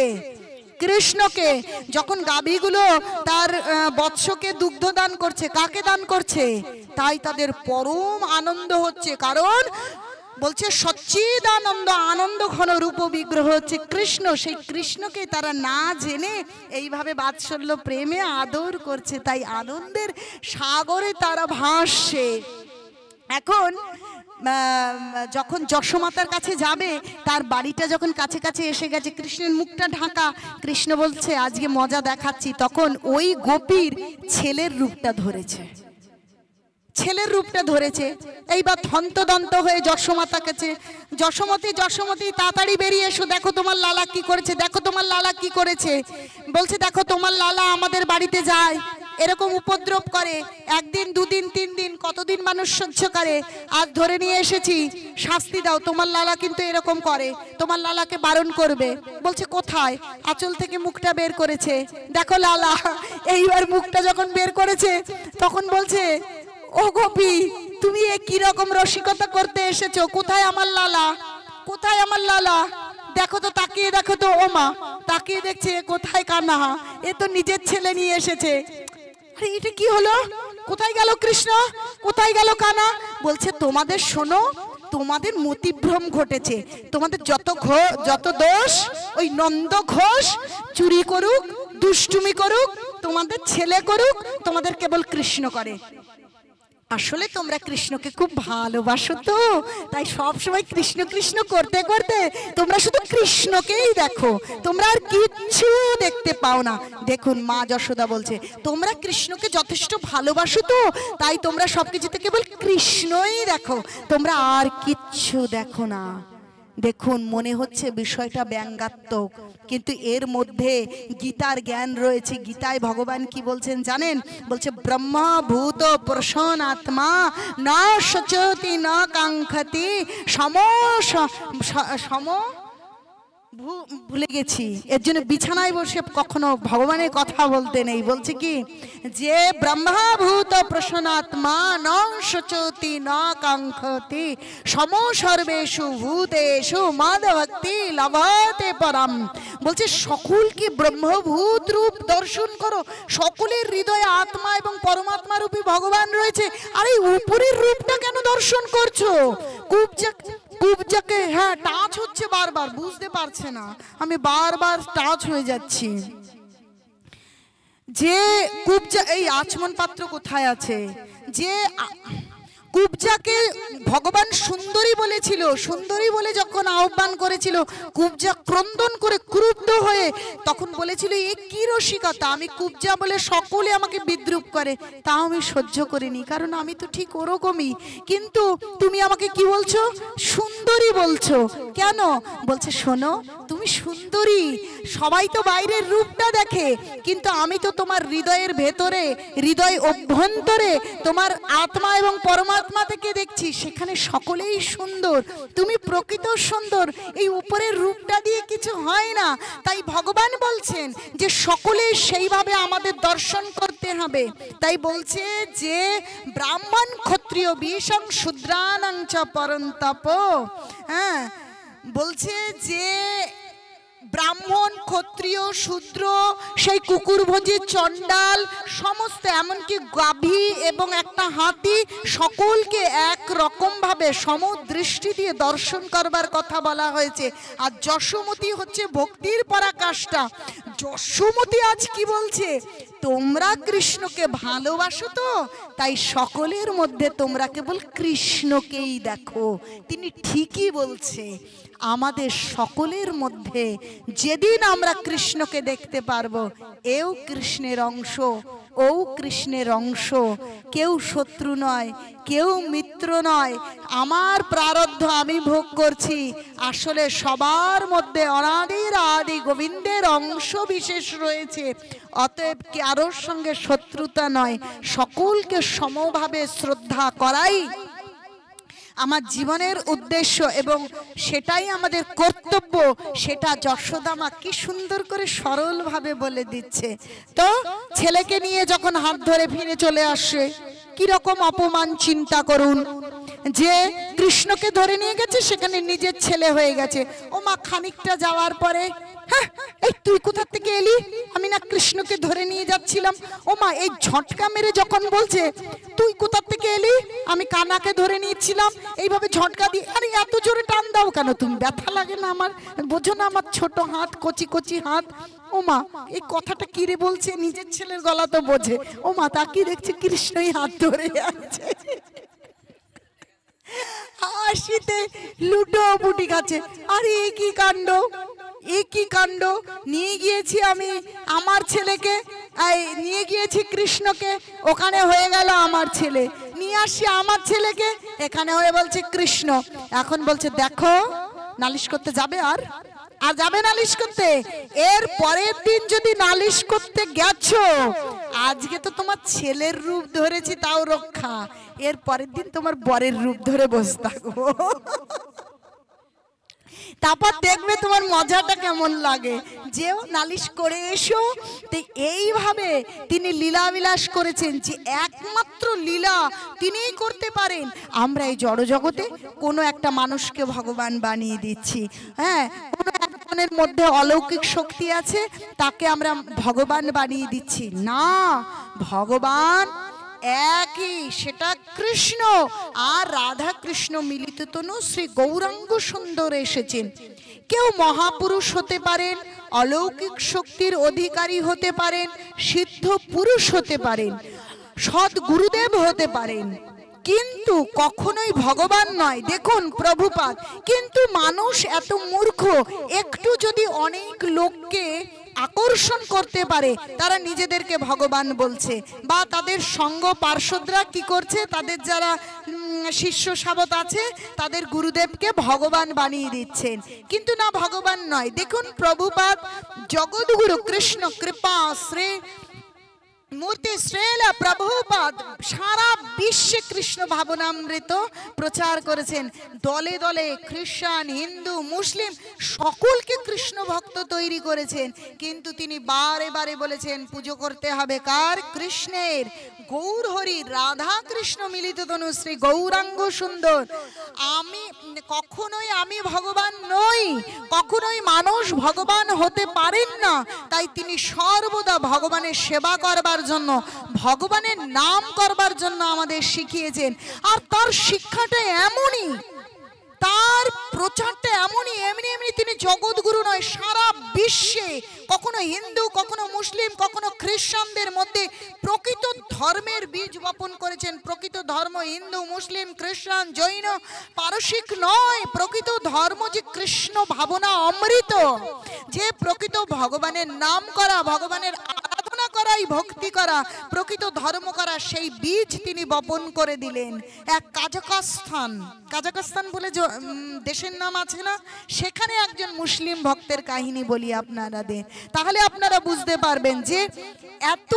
Speaker 1: কৃষ্ণকে। যখন গাভীগুলো তার বৎসকে দুগ্ধ দান করছে, কাকে দান করছে? তাই তাদের পরম আনন্দ হচ্ছে, কারণ বলছে সচ্চিদানন্দ আনন্দ ঘন রূপ বিগ্রহ হচ্ছে কৃষ্ণ। সেই কৃষ্ণকে তারা না জেনে এইভাবে বাৎসল্য প্রেমে আদর করছে, তাই আনন্দের সাগরে তারা ভাসছে। এখন যখন যশোমাতার কাছে যাবে, তার বাড়িটা যখন কাছে কাছে এসে গেছে, কৃষ্ণের মুখটা ঢাকা, কৃষ্ণ বলছে আজকে মজা দেখাচ্ছি। তখন ওই গোপীর ছেলের রূপটা ধরেছে, ছেলের রূপটা ধরেছে। এইবার হন্তদন্ত হয়ে যশোমাতা কাছে, যশোমতী তাড়াতাড়ি বেরিয়ে এসো, দেখো তোমার লালা কি করেছে, দেখো তোমার লালা কি করেছে। বলছে দেখো তোমার লালা আমাদের বাড়িতে যায়, এরকম উপদ্রব করে, একদিন দুদিন তিন দিন, কতদিন মানুষ সহ্য করে। আজ ধরে নিয়ে এসেছি, শাস্তি দাও, তোমার লালা কিন্তু এরকম করে, তোমার লালাকে বারণ করবে। বলছে কোথায়? আঁচল থেকে মুখটা বের করেছে, দেখো লালা। এইবার মুখটা যখন বের করেছে, তখন বলছে ও গোপী, তুমি এ কি রকম রসিকতা করতে এসেছো? কোথায় আমার লালা, কোথায় আমার লালা? দেখো তো, তাকিয়ে দেখো তো। ও মা, তাকিয়ে দেখছে, কোথায় কানা, এ তো নিজের ছেলে নিয়ে এসেছে। আরে এটা কি হলো? কোথায় গেল কৃষ্ণ, কোথায় গেল কানা? বলছে তোমাদের শোনো, তোমাদের মতিভ্রম ঘটেছে, তোমাদের যত দোষ, ওই নন্দ ঘোষ চুরি করুক, দুষ্টুমি করুক, তোমাদের ছেলে করুক, তোমাদের কেবল কৃষ্ণ করে। আসলে তোমরা কৃষ্ণকে খুব ভালোবাসো তো, তাই সব সময় কৃষ্ণ কৃষ্ণ করতে করতে তোমরা শুধু কৃষ্ণকেই দেখো, তোমরা আর কিচ্ছু দেখতে পাও না। দেখুন মা যশোদা বলছে তোমরা কৃষ্ণকে যথেষ্ট ভালোবাসো তো, তাই তোমরা সবকিছুতে কেবল কৃষ্ণই দেখো, তোমরা আর কিচ্ছু দেখো না। দেখুন মনে হচ্ছে বিষয়টা ব্যঙ্গাত্মক, কিন্তু এর মধ্যে গীতার জ্ঞান রয়েছে। গীতায় ভগবান কি বলছেন জানেন? বলছে ব্রহ্মা ভূত প্রসন্ন আত্মা না শোচতি না কাঙ্ক্ষতি সম ভুলে গেছি, এর জন্য বিছানায় বসে কখনো ভগবানের কথা বলতে নেই। বলছে কি যে ব্রহ্মাভূত প্রসন্নাত্মা ন শোচতি ন কাঙ্ক্ষতি সম সর্বেষু ভূতেষু মাধভক্তি লভতে পরম। বলছে সকলকে ব্রহ্মভূত রূপ দর্শন করো, সকলের হৃদয়ে আত্মা এবং পরমাত্মা রূপী ভগবান রয়েছে। আর এই উপরের রূপটা কেন দর্শন করছো? কুবজাকে হ্যাঁ টাচ হচ্ছে বারবার, বুঝতে পারছে না, আমি বারবার টাচ হয়ে যাচ্ছি। যে কুবজা, এই আচমন পাত্র কোথায় আছে? যে কুবজাকে ভগবান সুন্দরী বলেছিল, সুন্দরী বলে যখন আহ্বান করেছিল, কুবজা ক্রন্দন করে ক্রুদ্ধ হয়ে তখন বলেছিল এ কি রসিকতা, আমি কুবজা বলে সকলে আমাকে বিদ্রুপ করে, তাও আমি সহ্য করিনি, কারণ আমি তো ঠিক ওরকমই। কিন্তু তুমি আমাকে কি বলছো? সুন্দরী বলছো কেন? বলছে শোনো, তুমি সুন্দরী, সবাই তো বাইরের রূপটা দেখে, কিন্তু আমি তো তোমার হৃদয়ের ভেতরে, হৃদয় অভ্যন্তরে তোমার আত্মা এবং পরমাত্মা থেকে দেখছি, সেখানে সকলেই সুন্দর, তুমি প্রকৃত সুন্দর, এই উপরের রূপটা দিয়ে কিছু হয় না। তাই ভগবান বলছেন যে সকলে সেইভাবে আমাদের দর্শন করতে হবে। তাই বলছে যে ব্রাহ্মণ ক্ষত্রিয় বিশং শূদ্রাণং চ পরন্তপ, হ্যাঁ বলছে যে ব্রাহ্মণ ক্ষত্রিয় শূদ্র, সেই কুকুরভোজী চণ্ডাল, সমস্ত এমনকি গাভী এবং একটা হাতি, সকলকে এক রকম ভাবে সমদৃষ্টি দিয়ে দর্শন করবার কথা বলা হয়েছে। আর যশোমতী হচ্ছে ভক্তির পরাকাষ্ঠা। যশোমতী আজ কি বলছে? তোমরা কৃষ্ণকে ভালোবাসো তো, তাই সকলের মধ্যে তোমরা কেবল কৃষ্ণকেই দেখো। তিনি ঠিকই বলছে, আমাদের সকলের মধ্যে যেদিন আমরা কৃষ্ণকে দেখতে পারবো, এও কৃষ্ণের অংশ, ও কৃষ্ণের অংশ, কেউ শত্রু নয়, কেউ মিত্র নয়। আমার প্রারব্ধ আমি ভোগ করছি, আসলে সবার মধ্যে অনাদির আদি গোবিন্দের অংশ বিশেষ রয়েছে। অতএব কারোর সঙ্গে শত্রুতা নয়, সকলকে সমভাবে শ্রদ্ধা করাই আমার জীবনের উদ্দেশ্য এবং সেটাই আমাদের কর্তব্য। সেটা যশোদা মা কি সুন্দর করে সরলভাবে বলে দিচ্ছে। তো ছেলেকে নিয়ে যখন হাত ধরে ফিরে চলে আসে, কিরকম অপমান চিন্তা করুন, যে কৃষ্ণকে ধরে নিয়ে গেছে, সেখানে নিজের ছেলে হয়ে গেছে। ও মা খানিকটা যাওয়ার পরে, হ্যাঁ এই তুই কোথা থেকে এলি? আমি না কৃষ্ণকে ধরে নিয়ে যাচ্ছিলাম। ও মা এই ঝটকা মেরে যখন বলছে তুই কোথা থেকে এলি, আমি কানাকে ধরে নিয়েছিলাম, এইভাবে ঝটকা দিয়ে, আরে এত জোরে টান দাও কেন তুমি? ব্যথা লাগে না আমার? বোঝো না আমার ছোট হাত, কচি কচি হাত। ও মা এই কথাটা কি রে বলছে? নিজের ছেলের গলা তো বোঝে। ও মা তাকিয়ে দেখছে কৃষ্ণই হাত ধরে আছে, হাসিতে লুটো পুটি খাচ্ছে। আরে এ কি কাণ্ড, এ কি কাণ্ড! নিয়ে গিয়েছি আমি আমার ছেলেকে, নিয়ে গিয়েছি কৃষ্ণকে, ওখানে হয়ে গেল আমার ছেলে, নিয়ে আসছি আমার ছেলেকে, এখানে হয়ে বলছে কৃষ্ণ। এখন বলছে দেখো, নালিশ করতে যাবে? আর যাবে নালিশ করতে? এর পরের দিন যদি নালিশ করতে গেছো, আজকে তো তোমার ছেলের রূপ ধরেছি তাও রক্ষা, এর পরের দিন তোমার বরের রূপ ধরে বসে থাকবো, তারপর দেখবে তোমার মজাটা কেমন লাগে। যেও নালিশ করে এসো। তো এইভাবে তিনি লীলা বিলাস করেছেন, যে একমাত্র লীলা তিনিই করতে পারেন। আমরা এই জড় জগতে কোনো একটা মানুষকে ভগবান বানিয়ে দিচ্ছি, হ্যাঁ, কোনো একজনের মধ্যে অলৌকিক শক্তি আছে, তাকে আমরা ভগবান বানিয়ে দিচ্ছি না। ভগবান একই, সেটা কৃষ্ণ আর রাধা কৃষ্ণ মিলিত তনু শ্রী গৌরাঙ্গ সুন্দর এসেছেন। কেউ মহাপুরুষ হতে পারেন, অলৌকিক শক্তির অধিকারী হতে পারেন, সিদ্ধ পুরুষ হতে পারেন, সৎ গুরুদেব হতে পারেন, কিন্তু কখনোই ভগবান নয়। দেখুন প্রভুপাদ, কিন্তু মানুষ এত মূর্খ, একটু যদি অনেক লোককে আকর্ষণ করতে পারে, তারা নিজেদেরকে ভগবান বলছে, বা তাদের সঙ্গ পার্শ্বদরা কি করছে, তাদের যারা শিষ্য শাবক আছে তাদের গুরুদেবকে ভগবান বানিয়ে দিচ্ছেন, কিন্তু না, ভগবান নয়। দেখুন প্রভুপাদ জগৎগুরু কৃষ্ণ কৃপা শ্রী মূর্তি শ্রীলা প্রভুপাদ সারা বিশ্বে কৃষ্ণ ভাবনামৃত প্রচার করেছেন। দলে দলে খ্রিস্টান, হিন্দু, মুসলিম সকলকে কৃষ্ণ ভক্ত তৈরি করেছেন। কিন্তু তিনি বারে বারে বলেছেন পুজো করতে হবে কার? কৃষ্ণের। গৌর হরি রাধা কৃষ্ণ মিলিত তনুশ্রী গৌরাঙ্গ সুন্দর। কখনোই আমি ভগবান নই, কখনোই মানুষ ভগবান হতে পারেন না। তাই তিনি সর্বদা ভগবানের সেবা করবার জন্য, ভগবানের নাম করবার জন্য আমাদের শিখিয়েছেন। আর তার শিক্ষাটা এমনই, তার প্রচারটা এমনই, এমনি এমনি তিনি জগৎগুরু নয়, সারা বিশ্বে কখনো হিন্দু, কখনো মুসলিম, কখনো খ্রিস্টানদের মধ্যে প্রকৃত ধর্মের বীজ বপন করেছেন। প্রকৃত ধর্ম হিন্দু, মুসলিম, খ্রিস্টান, জৈন, পারসিক নয়। প্রকৃত ধর্ম যে কৃষ্ণ ভাবনা অমৃত, যে প্রকৃত ভগবানের নাম করা, ভগবানের আরাধনা করাই ভক্তি করা, প্রকৃত ধর্ম করা, সেই বীজ তিনি বপন করে দিলেন। এক কাজাকস্তান বলে দেশের নাম আছে না, সেখানে একজন মুসলিম ভক্তের কাহিনী বলি আপনাদের, তাহলে আপনারা বুঝতে পারবেন যে এত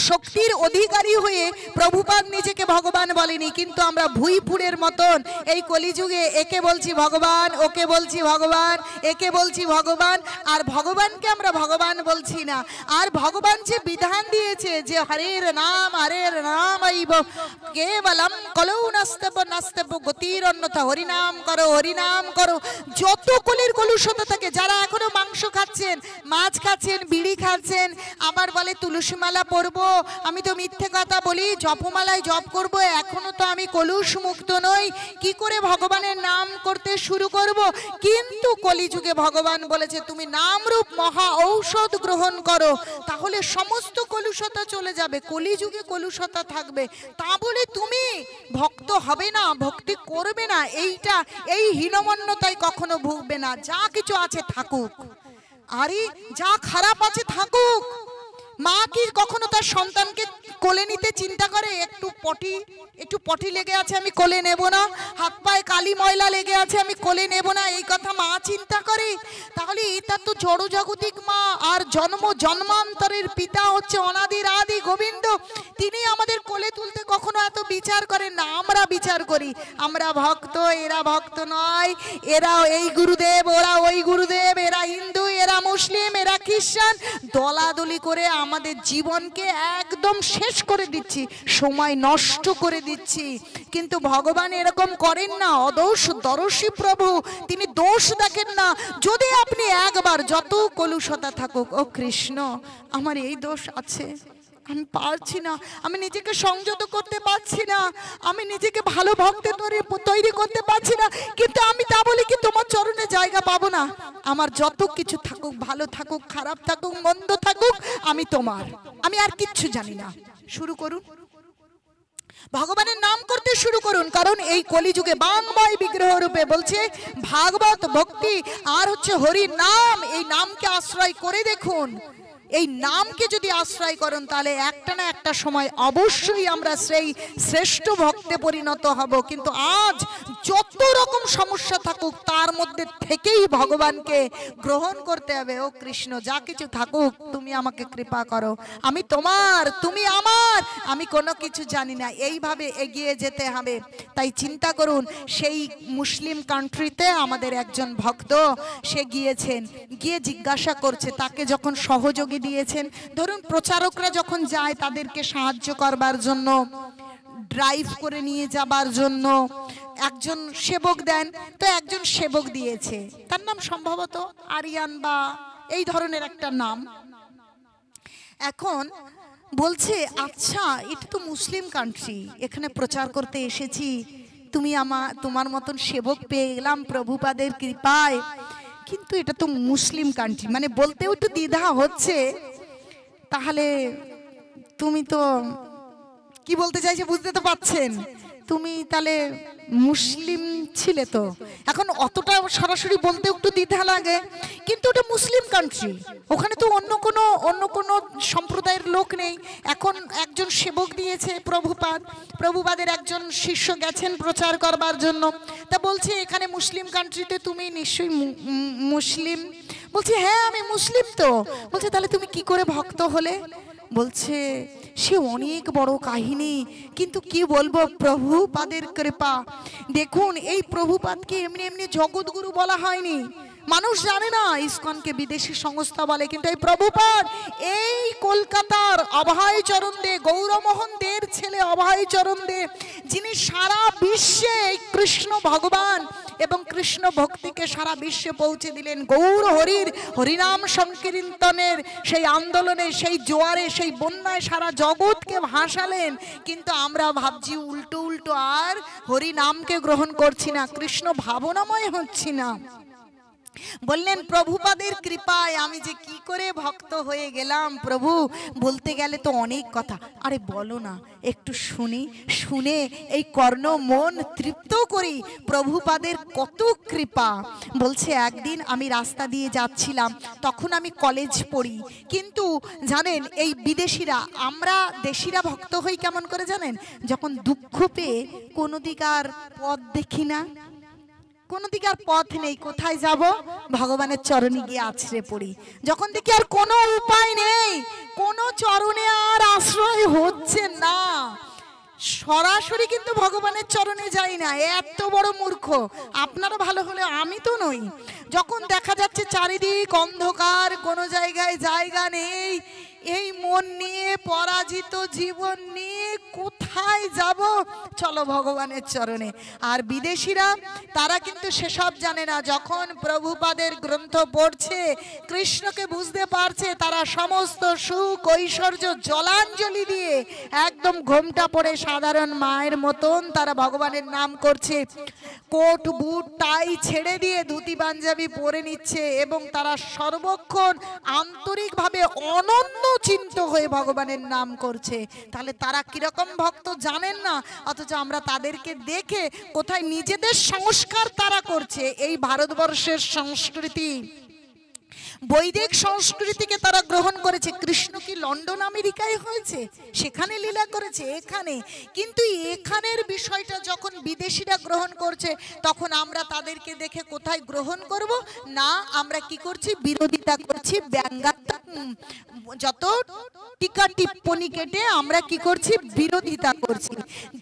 Speaker 1: শক্তির অধিকারী হয়ে প্রভুপাদ নিজেকে ভগবান বলেনি। কিন্তু আমরা ভুইপুরের মতন এই কলিযুগে একে বলছি ভগবান, ওকে বলছি ভগবান, একে বলছি ভগবান, আর ভগবানকে আমরা ভগবান বলছি না। আর ভগবান যে বিধান দিয়েছে যে হরের নাম আইব কেবলম কলৌ নাস্তব গতির অন্যথা, হরিনাম করো, হরিনাম করো। যত কলির কলুষতা থাকে, যারা এখনো মাংস খাচ্ছেন, মাছ খাচ্ছেন, বিড়ি খাচ্ছেন, আবার বলে তুলসী মালা পরবো, আমি তো মিথ্যে কথা বলি, জপমালায় জপ করব, এখনো তো আমি কলুষ মুক্ত নই, কি করে ভগবানের নাম করতে শুরু করব? কিন্তু কলিযুগে ভগবান বলেছে তুমি নামরূপ মহা ঔষধ গ্রহণ করো, তাহলে সমস্ত কলুষতা চলে যাবে। কলিযুগে কলুষতা থাকবে, তা বলে তুমি ভক্ত হবে না, ভক্তি করবে না, এই হীনমন্যতায় কখনো ভুগবে না। যা কিছু আছে থাকুক, আরে যা খারাপ আছে থাকুক। মা কি কখনো তার সন্তানকে কোলে নিতে চিন্তা করে? একটু পটি লেগে আছে, আমি কোলে নেব না, হাত পায়ে কালি ময়লা লেগে আছে, আমি কোলে নেব না, এই কথা মা চিন্তা করে? তাহলে এটা তো জড়জাগতিক মা। আর জন্মান্তরের পিতা হচ্ছে অনাদির আদি গোবিন্দ, তিনি আমাদের কোলে তুলতে কখনো এত বিচার করেন না। আমরা বিচার করি, আমরা ভক্ত, এরা ভক্ত নয়, এরা এই গুরুদেব, ওরা ওই গুরুদেব, এরা হিন্দু, এরা মুসলিম, এরা খ্রিস্টান, দলাদলি করে আমাদের জীবনকে একদম শেষ করে দিচ্ছি, সময় নষ্ট করে দিচ্ছি। কিন্তু ভগবান এরকম করেন না। অদোষদর্শী প্রভু, তিনি দোষ দেখেন না। যদি আপনি একবার, যত কলুষতা থাকুক, ও কৃষ্ণ আমার এই দোষ আছে, আমি পারছি না, আমি নিজেকে সংযত করতে পারছি না, আমি নিজেকে ভালো ভক্তের তৈরি করতে পারছি না, কিন্তু আমি তা বলি কি তোমার চরণে জায়গা পাবো না? আমার যত কিছু থাকুক, ভালো থাকুক, খারাপ থাকুক, মন্দ থাকুক, আমি তোমার, আমি আর কিচ্ছু জানি না। শুরু করুন, ভগবানের নাম করতে শুরু করুন। কারণ এই কলিযুগে বাংময় বিগ্রহ রূপে বলছে ভাগবত ভক্তি আর হচ্ছে হরি নাম, এই নামকে আশ্রয় করে দেখুন। এই নামকে যদি আশ্রয় করেন, তাহলে একটা না একটা সময় অবশ্যই আমরা সেই শ্রেষ্ঠ ভক্তে পরিণত হব। কিন্তু আজ যত রকম সমস্যা থাকুক, তার মধ্যে থেকেই ভগবানকে গ্রহণ করতে হবে। ও কৃষ্ণ, যা কিছু থাকুক তুমি আমাকে কৃপা করো, আমি তোমার, তুমি আমার, আমি কোনো কিছু জানি না, এইভাবে এগিয়ে যেতে হবে। তাই চিন্তা করুন, সেই মুসলিম কান্ট্রিতে আমাদের একজন ভক্ত, সে গিয়েছেন, গিয়ে জিজ্ঞাসা করছে, তাকে যখন সহযোগী দিয়েছেন, ধরুন প্রচারকরা যখন যায় তাদেরকে সাহায্য করবার জন্য, ড্রাইভ করে নিয়ে যাবার জন্য একজন সেবক দেন, তো একজন সেবক দিয়েছে, তার নাম সম্ভবত আরিয়ান বা এই ধরনের একটা নাম। এখন বলছে আচ্ছা এটা তো মুসলিম কান্ট্রি, এখানে প্রচার করতে এসেছি, তোমার মতন সেবক পেয়ে গেলাম প্রভুপাদের কৃপায়, কিন্তু এটা তো মুসলিম কান্ট্রি, মানে বলতেও একটু দ্বিধা হচ্ছে। তাহলে তুমি তো কি বলতে চাইছে বুঝতে তো পাচ্ছেন, তুমি তাহলে মুসলিম ছিলে তো। এখন অতটা সরাসরি বলতে একটু দ্বিধা লাগে, কিন্তু ওটা মুসলিম কান্ট্রি, ওখানে তো অন্য কোনো সম্প্রদায়ের লোক নেই। এখন একজন সেবক দিয়েছে প্রভুপাদের একজন শিষ্য গেছেন প্রচার করবার জন্য, তা বলছে এখানে মুসলিম কান্ট্রিতে তুমি নিশ্চয়ই মুসলিম। বলছে হ্যাঁ আমি মুসলিম তো। বলছে তাহলে তুমি কি করে ভক্ত হলে? বলছে সে অনেক বড় কাহিনী, কিন্তু কি বলবো, প্রভুপাদের কৃপা। দেখুন, এই প্রভুপাদকে এমনি এমনি জগৎগুরু বলা হয়নি, মানুষ জানে না, ইসকনকে বিদেশি সংস্থা বলে, কিন্তু এই প্রভুপাদ এই কলকাতার অভয় চরণ দে, গৌরমোহন দের ছেলে অভয় চরণ দে, যিনি সারা বিশ্বে কৃষ্ণ ভগবান এবং কৃষ্ণ ভক্তিকে সারা বিশ্বে পৌঁছে দিলেন। গৌর হরির হরিনাম সংকীর্তনের সেই আন্দোলনে, সেই জোয়ারে, সেই বন্যায় সারা জগৎকে ভাসালেন, কিন্তু আমরা ভাবছি উল্টো উল্টো, আর হরিনামকে গ্রহণ করছি না, কৃষ্ণ ভাবনাময় হচ্ছি না। বললেন প্রভুপাদের কৃপায় আমি যে কি করে ভক্ত হয়ে গেলাম প্রভু, বলতে গেলে তো অনেক কথা। আরে বলো না, একটু শুনি, শুনে এই কর্ণ মন তৃপ্ত করি, প্রভুপাদের কত কৃপা। বলছে একদিন আমি রাস্তা দিয়ে যাচ্ছিলাম, তখন আমি কলেজ পড়ি, কিন্তু জানেন এই বিদেশিরা, আমরা দেশিরা ভক্ত হই কেমন করে জানেন, যখন দুঃখ পেয়ে কোনো দিক আর পথ দেখি না, কোনো দিকে আর পথ নেই, কোথায় যাব, ভগবানের চরণে গিয়ে আছড়ে পড়ি। যখন দেখি আর কোনো উপায় নেই, কোনো চরণে আর আশ্রয় হচ্ছে না, সরাসরি কিন্তু ভগবানের চরণে যাই না। এত বড় মূর্খ আপনারা ভালো হলে, আমি তো নই। যখন দেখা যাচ্ছে চারিদিক অন্ধকার, কোনো জায়গায় জায়গা নেই, এই মন নিয়ে, পরাজিত জীবন নিয়ে কোথায় যাব, চলো ভগবানের চরণে। আর বিদেশিরা তারা কিন্তু সেসব জানে না, যখন প্রভুপাদের গ্রন্থ পড়ছে, কৃষ্ণকে বুঝতে পারছে, তারা সমস্ত সুখ ঐশ্বর্য জলাঞ্জলি দিয়ে একদম ঘোমটা পড়ে সাধারণ মায়ের মতন তারা ভগবানের নাম করছে, কোট বুট টাই ছেড়ে দিয়ে ধুতি পাঞ্জাবি পরে নিচ্ছে, এবং তারা সর্বক্ষণ আন্তরিকভাবে অনন্য চিন্ত হয়ে ভগবানের নাম করছে। তাহলে তারা কিরকম ভক্ত জানেন না, অথচ আমরা তাদেরকে দেখে কোথায় নিজেদের সংস্কার তারা করছে। এই ভারতবর্ষের সংস্কৃতি, বৈদিক সংস্কৃতিকে তারা গ্রহণ করেছে। কৃষ্ণ কি লন্ডন আমেরিকায় হয়েছে, সেখানে লীলা করেছে, এখানে, কিন্তু এখানের বিষয়টা যখন বিদেশিরা গ্রহণ করছে, তখন আমরা তাদেরকে দেখে কোথায় গ্রহণ করব না, আমরা কি করছি, বিরোধিতা করছি, ব্যঙ্গাত্মক যত টিকা টিপ্পনি কেটে আমরা কি করছি, বিরোধিতা করছি।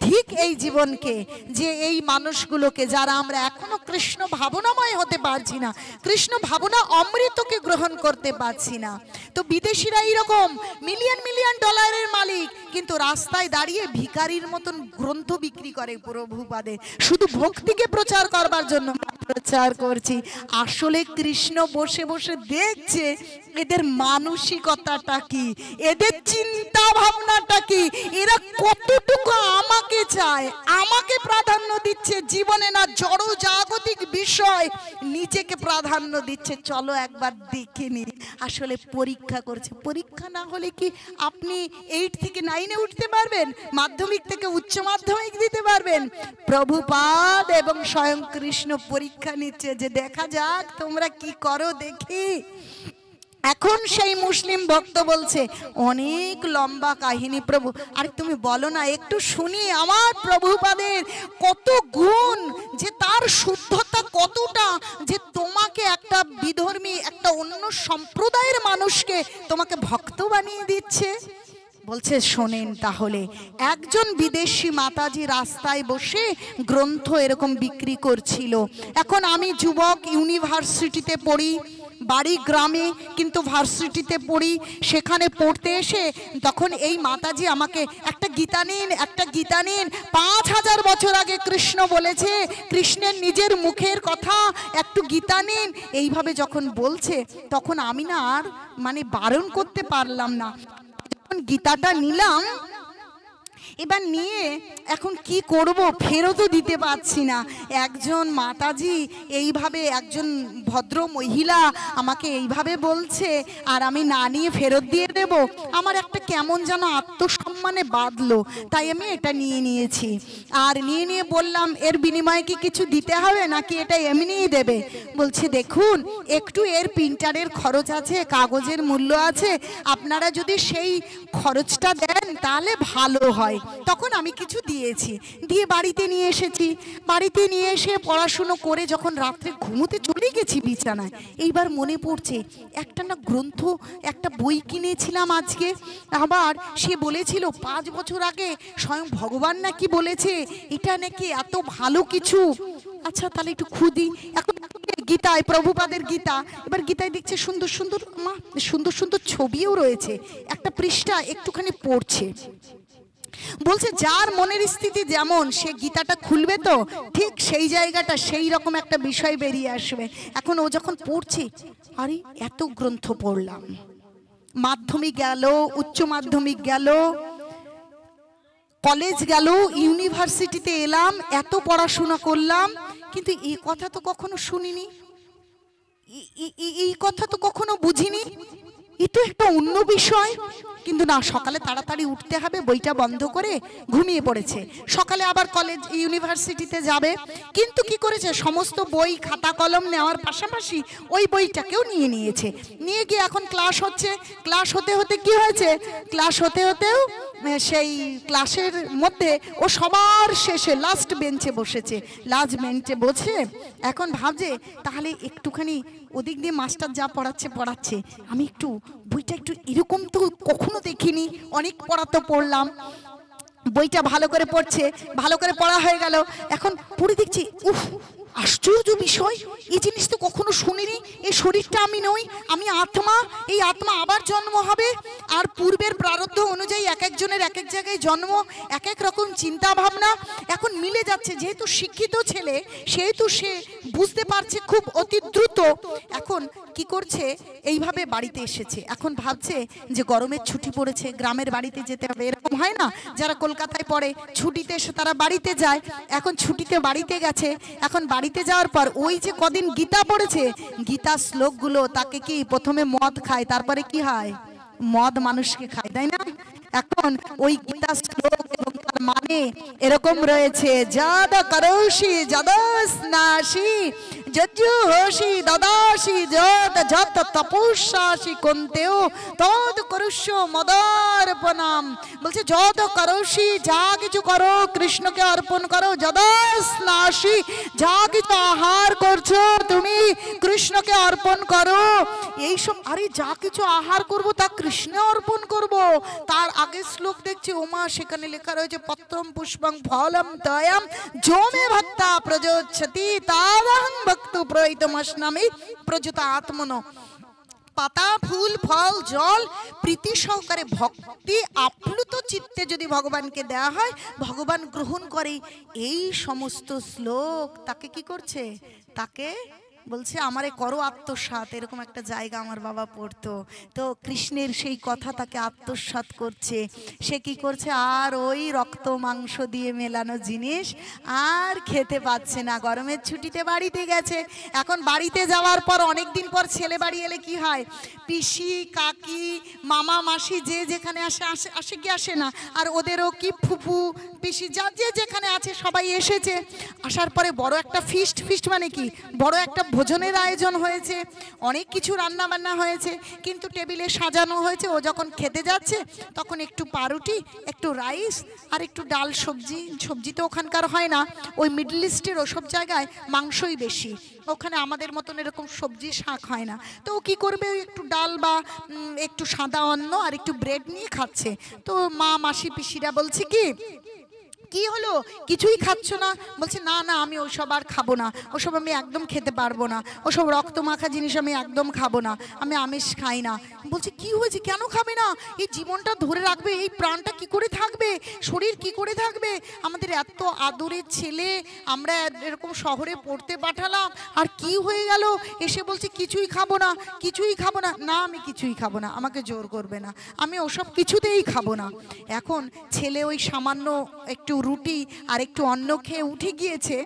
Speaker 1: ঠিক এই জীবনকে, যে এই মানুষগুলোকে যারা আমরা এখনো কৃষ্ণ ভাবনাময় হতে পারছি না, কৃষ্ণ ভাবনা অমৃতকে গ্রহণ করতে পারছি না, তো বিদেশিরা এইরকম মিলিয়ন মিলিয়ন ডলারের মালিক, কিন্তু রাস্তায় দাঁড়িয়ে ভিখারির মতন গ্রন্থ বিক্রি করে প্রভুপাদে, শুধু ভক্তিকে প্রচার করবার জন্য প্রচার করছি। আসলে কৃষ্ণ বসে বসে দেখছে এদের মানসিকতাটা কি, এদের চিন্তা ভাবনাটা কি, এরা কতটুকু আমাকে চায়, আমাকে প্রাধান্য দিচ্ছে জীবনে, না জড় জাগতিক বিষয় নিজেকে প্রাধান্য দিচ্ছে। চলো একবার দেখে নি, আসলে পরীক্ষা করছে। পরীক্ষা না হলে কি আপনি 8 থেকে 9-এ উঠতে পারবেন, মাধ্যমিক থেকে উচ্চ মাধ্যমিক দিতে পারবেন? প্রভুপাদ এবং স্বয়ং কৃষ্ণ পরীক্ষা নিচ্ছে, যে দেখা যাক তোমরা কি করো দেখি। এখন সেই মুসলিম ভক্ত বলছে, অনেক লম্বা কাহিনী প্রভু, আরে তুমি বলো না, একটু শুনি আমার প্রভুপাদের কত গুণ, যে তার শুদ্ধতা কতটা, যে তোমাকে একটা বিধর্মী, একটা অন্য সম্প্রদায়ের মানুষকে তোমাকে ভক্ত বানিয়ে দিচ্ছে। বলছে শোনেন তাহলে, একজন বিদেশি মাতাজি রাস্তায় বসে গ্রন্থ এরকম বিক্রি করছিল। এখন আমি যুবক, ইউনিভার্সিটিতে পড়ি, বাড়ি গ্রামে কিন্তু ভার্সিটিতে পড়ি, সেখানে পড়তে এসে তখন এই মাতাজি আমাকে একটা গীতা নিন, একটা গীতা নিন, 5000 বছর আগে কৃষ্ণ বলেছে, কৃষ্ণের নিজের মুখের কথা, একটু গীতা নিন, এইভাবে যখন বলছে, তখন আমি না আর মানে বারণ করতে পারলাম না। যখন গীতাটা নিলাম, এবার নিয়ে এখন কি করব, ফেরতও দিতে পারছি না। একজন মাতাজি এইভাবে, একজন ভদ্র মহিলা আমাকে এইভাবে বলছে, আর আমি না নিয়ে ফেরত দিয়ে দেব, আমার একটা কেমন যেন আত্মসম্মানে বাঁধলো, তাই আমি এটা নিয়ে নিয়েছি। আর নিয়ে বললাম, এর বিনিময়ে কি কিছু দিতে হবে নাকি এটা এমনিই দেবে? বলছে দেখুন, একটু এর প্রিন্টারের খরচ আছে, কাগজের মূল্য আছে, আপনারা যদি সেই খরচটা দেন তাহলে ভালো হয়। তখন আমি কিছু দিয়েছি, দিয়ে বাড়িতে নিয়ে এসেছি। বাড়িতে নিয়ে এসে পড়াশুনো করে যখন রাত্রে ঘুমোতে চলে গেছি বিছানায়, এইবার মনে পড়ছে একটা না গ্রন্থ, একটা বই কিনেছিলাম আজকে। আবার সে বলেছিল 5 বছর আগে স্বয়ং ভগবান নাকি বলেছে এটা নাকি এত ভালো কিছু। আচ্ছা তাহলে একটু খুদি। এখন গীতায়, প্রভুপাদের গীতা, এবার গীতায় দেখছে সুন্দর সুন্দর মা সুন্দর সুন্দর ছবিও রয়েছে। একটা পৃষ্ঠা একটুখানি পড়ছে, বলছে যার মনের স্থিতি যেমন সে গীতাটা খুলবে তো ঠিক সেই জায়গাটা সেই রকম একটা বিষয় বেরিয়ে আসবে। এখন ও যখন পড়ছে, আরে এত গ্রন্থ পড়লাম, মাধ্যমিক গেল, উচ্চ মাধ্যমিক গেল, কলেজ গেল, ইউনিভার্সিটিতে এলাম, এত পড়াশোনা করলাম, কিন্তু এই কথা তো কখনো শুনিনি, এই কথা তো কখনো বুঝিনি, এ তো একটা অন্য বিষয়। কিন্তু না, সকালে তাড়াতাড়ি উঠতে হবে, বইটা বন্ধ করে ঘুমিয়ে পড়েছে। সকালে আবার কলেজ ইউনিভার্সিটিতে যাবে, কিন্তু কি করেছে সমস্ত বই খাতা কলম নেওয়ার পাশাপাশি ওই বইটাকেও নিয়েছে। নিয়ে গিয়ে এখন ক্লাস হচ্ছে, ক্লাস হতে হতে কি হয়েছে, ক্লাস হতে হতেও সেই ক্লাসের মধ্যে ও সবার শেষে লাস্ট বেঞ্চে বসেছে। লাস্ট বেঞ্চে বসে এখন ভাবছে তাহলে একটুখানি ওদিক দিয়ে মাস্টার যা পড়াচ্ছে আমি একটু বইটা একটু এরকম তো কখনো দেখিনি, অনেক পড়া তো পড়লাম। বইটা ভালো করে পড়ছে, ভালো করে পড়া হয়ে গেল। এখন পড়ে দেখছি উফ আশ্চর্য বিষয়, এই জিনিস তো কখনো শুনিনি। এই শরীরটা আমি নই, আমি আত্মা, এই আত্মা আবার জন্ম হবে। আর পূর্বের প্রারব্ধ অনুযায়ী এক একজনের এক এক জায়গায় জন্ম, এক এক রকম চিন্তা ভাবনা এখন মিলে যাচ্ছে। যেহেতু শিক্ষিত ছেলে সেহেতু সে বুঝতে পারছে খুব অতি দ্রুত। এখন কি করছে, এইভাবে বাড়িতে এসেছে। এখন ভাবছে যে গরমের ছুটি পড়েছে, গ্রামের বাড়িতে যেতে হবে। এরকম হয় না, যারা কলকাতায় পড়ে ছুটিতে এসে তারা বাড়িতে যায়। এখন ছুটিতে বাড়িতে গেছে, এখন বাড়িতে যাওয়ার পর ওই যে কদিন গীতা পড়েছে, গীতা শ্লোকগুলো তাকে কি প্রথমে মদ খায়, তারপরে কি হয়, মদ মানুষকে খায়, তাই না? এখন ওই গীতা শ্লোক এবং তার মানে এরকম রয়েছে, যদ করোষি যদস্নাসি যজ্জুহোষি দদাসি যত যত তপস্যাসি কুন্তেও তদ করুষ্য মদার্পণাম। বলছে যত করোষি, যা কিছু করো কৃষ্ণকে অর্পণ করো, যদস্নাসি, যা কিছু আহার করছো তুমি কৃষ্ণকে অর্পণ করো। এইসব, আরে যা কিছু আহার করব তা কৃষ্ণে অর্পণ করব। তার আগের শ্লোক দেখছি ওমা, সেখানে লেখা রয়েছে পত্রম পুষ্পং ফলম দয়াম যোমে ভক্তা প্রযোচ্ছতি তাদহং ভক্তু প্রয়িতমস্নামি প্রযুত আত্মনো। পাতা ফুল ফল জল প্রীতি সহকারে ভক্তি আপ্লুত চিত্তে যদি ভগবানকে দেয়া হয়, ভগবান গ্রহণ করে। এই সমস্ত শ্লোক তাকে কি করছে, তাকে বলছে আমারে করো আত্মসাৎ। এরকম একটা জায়গা আমার বাবা পড়তো, তো কৃষ্ণের সেই কথা তাকে আত্মসাৎ করছে। সে কি করছে, আর ওই রক্ত মাংস দিয়ে মেলানো জিনিস আর খেতে পাচ্ছে না। গরমের ছুটিতে বাড়িতে গেছে, এখন বাড়িতে যাওয়ার পর অনেক দিন পর ছেলে বাড়ি এলে কি হয়, পিসি কাকি মামা মাসি যে যেখানে আসে কি আসে না, আর ওদেরও কি ফুফু পিসি যা যে যেখানে আছে সবাই এসেছে। আসার পরে বড় একটা ফিস্ট মানে কি, বড় একটা ভোজনের আয়োজন হয়েছে, অনেক কিছু রান্না বান্না হয়েছে, কিন্তু টেবিলে সাজানো হয়েছে। ও যখন খেতে যাচ্ছে তখন একটু পাউরুটি, একটু রাইস আর একটু ডাল সবজি। সবজি তো ওখানকার হয় না, ওই মিডল ইস্টের ওসব জায়গায় মাংসই বেশি, ওখানে আমাদের মতন এরকম সবজি শাক হয় না। তো ও কী করবে, ওই একটু ডাল বা একটু সাদা অন্ন আর একটু ব্রেড নিয়ে খাচ্ছে। তো মা মাসি পিসিরা বলছে কি হলো, কিছুই খাচ্ছ না? বলছে না না, আমি ওসব আর খাবো না, ওসব আমি একদম খেতে পারবো না, ওসব রক্ত মাখা জিনিস আমি একদম খাবো না, আমি আমিষ খাই না। বলছে কি হয়েছে, কেন খাবে না? এই জীবনটা ধরে রাখবে, এই প্রাণটা কি করে থাকবে, শরীর কি করে থাকবে? আমাদের এত আদরের ছেলে, আমরা এরকম শহরে পড়তে পাঠালাম, আর কি হয়ে গেল? এসে বলছে কিছুই খাবো না, কিছুই খাবো না। না, আমি কিছুই খাবো না, আমাকে জোর করবে না, আমি ওসব কিছুতেই খাবো না। এখন ছেলে ওই সামান্য একটু রুটি আর একটু অন্ন খেয়ে উঠে গিয়েছে।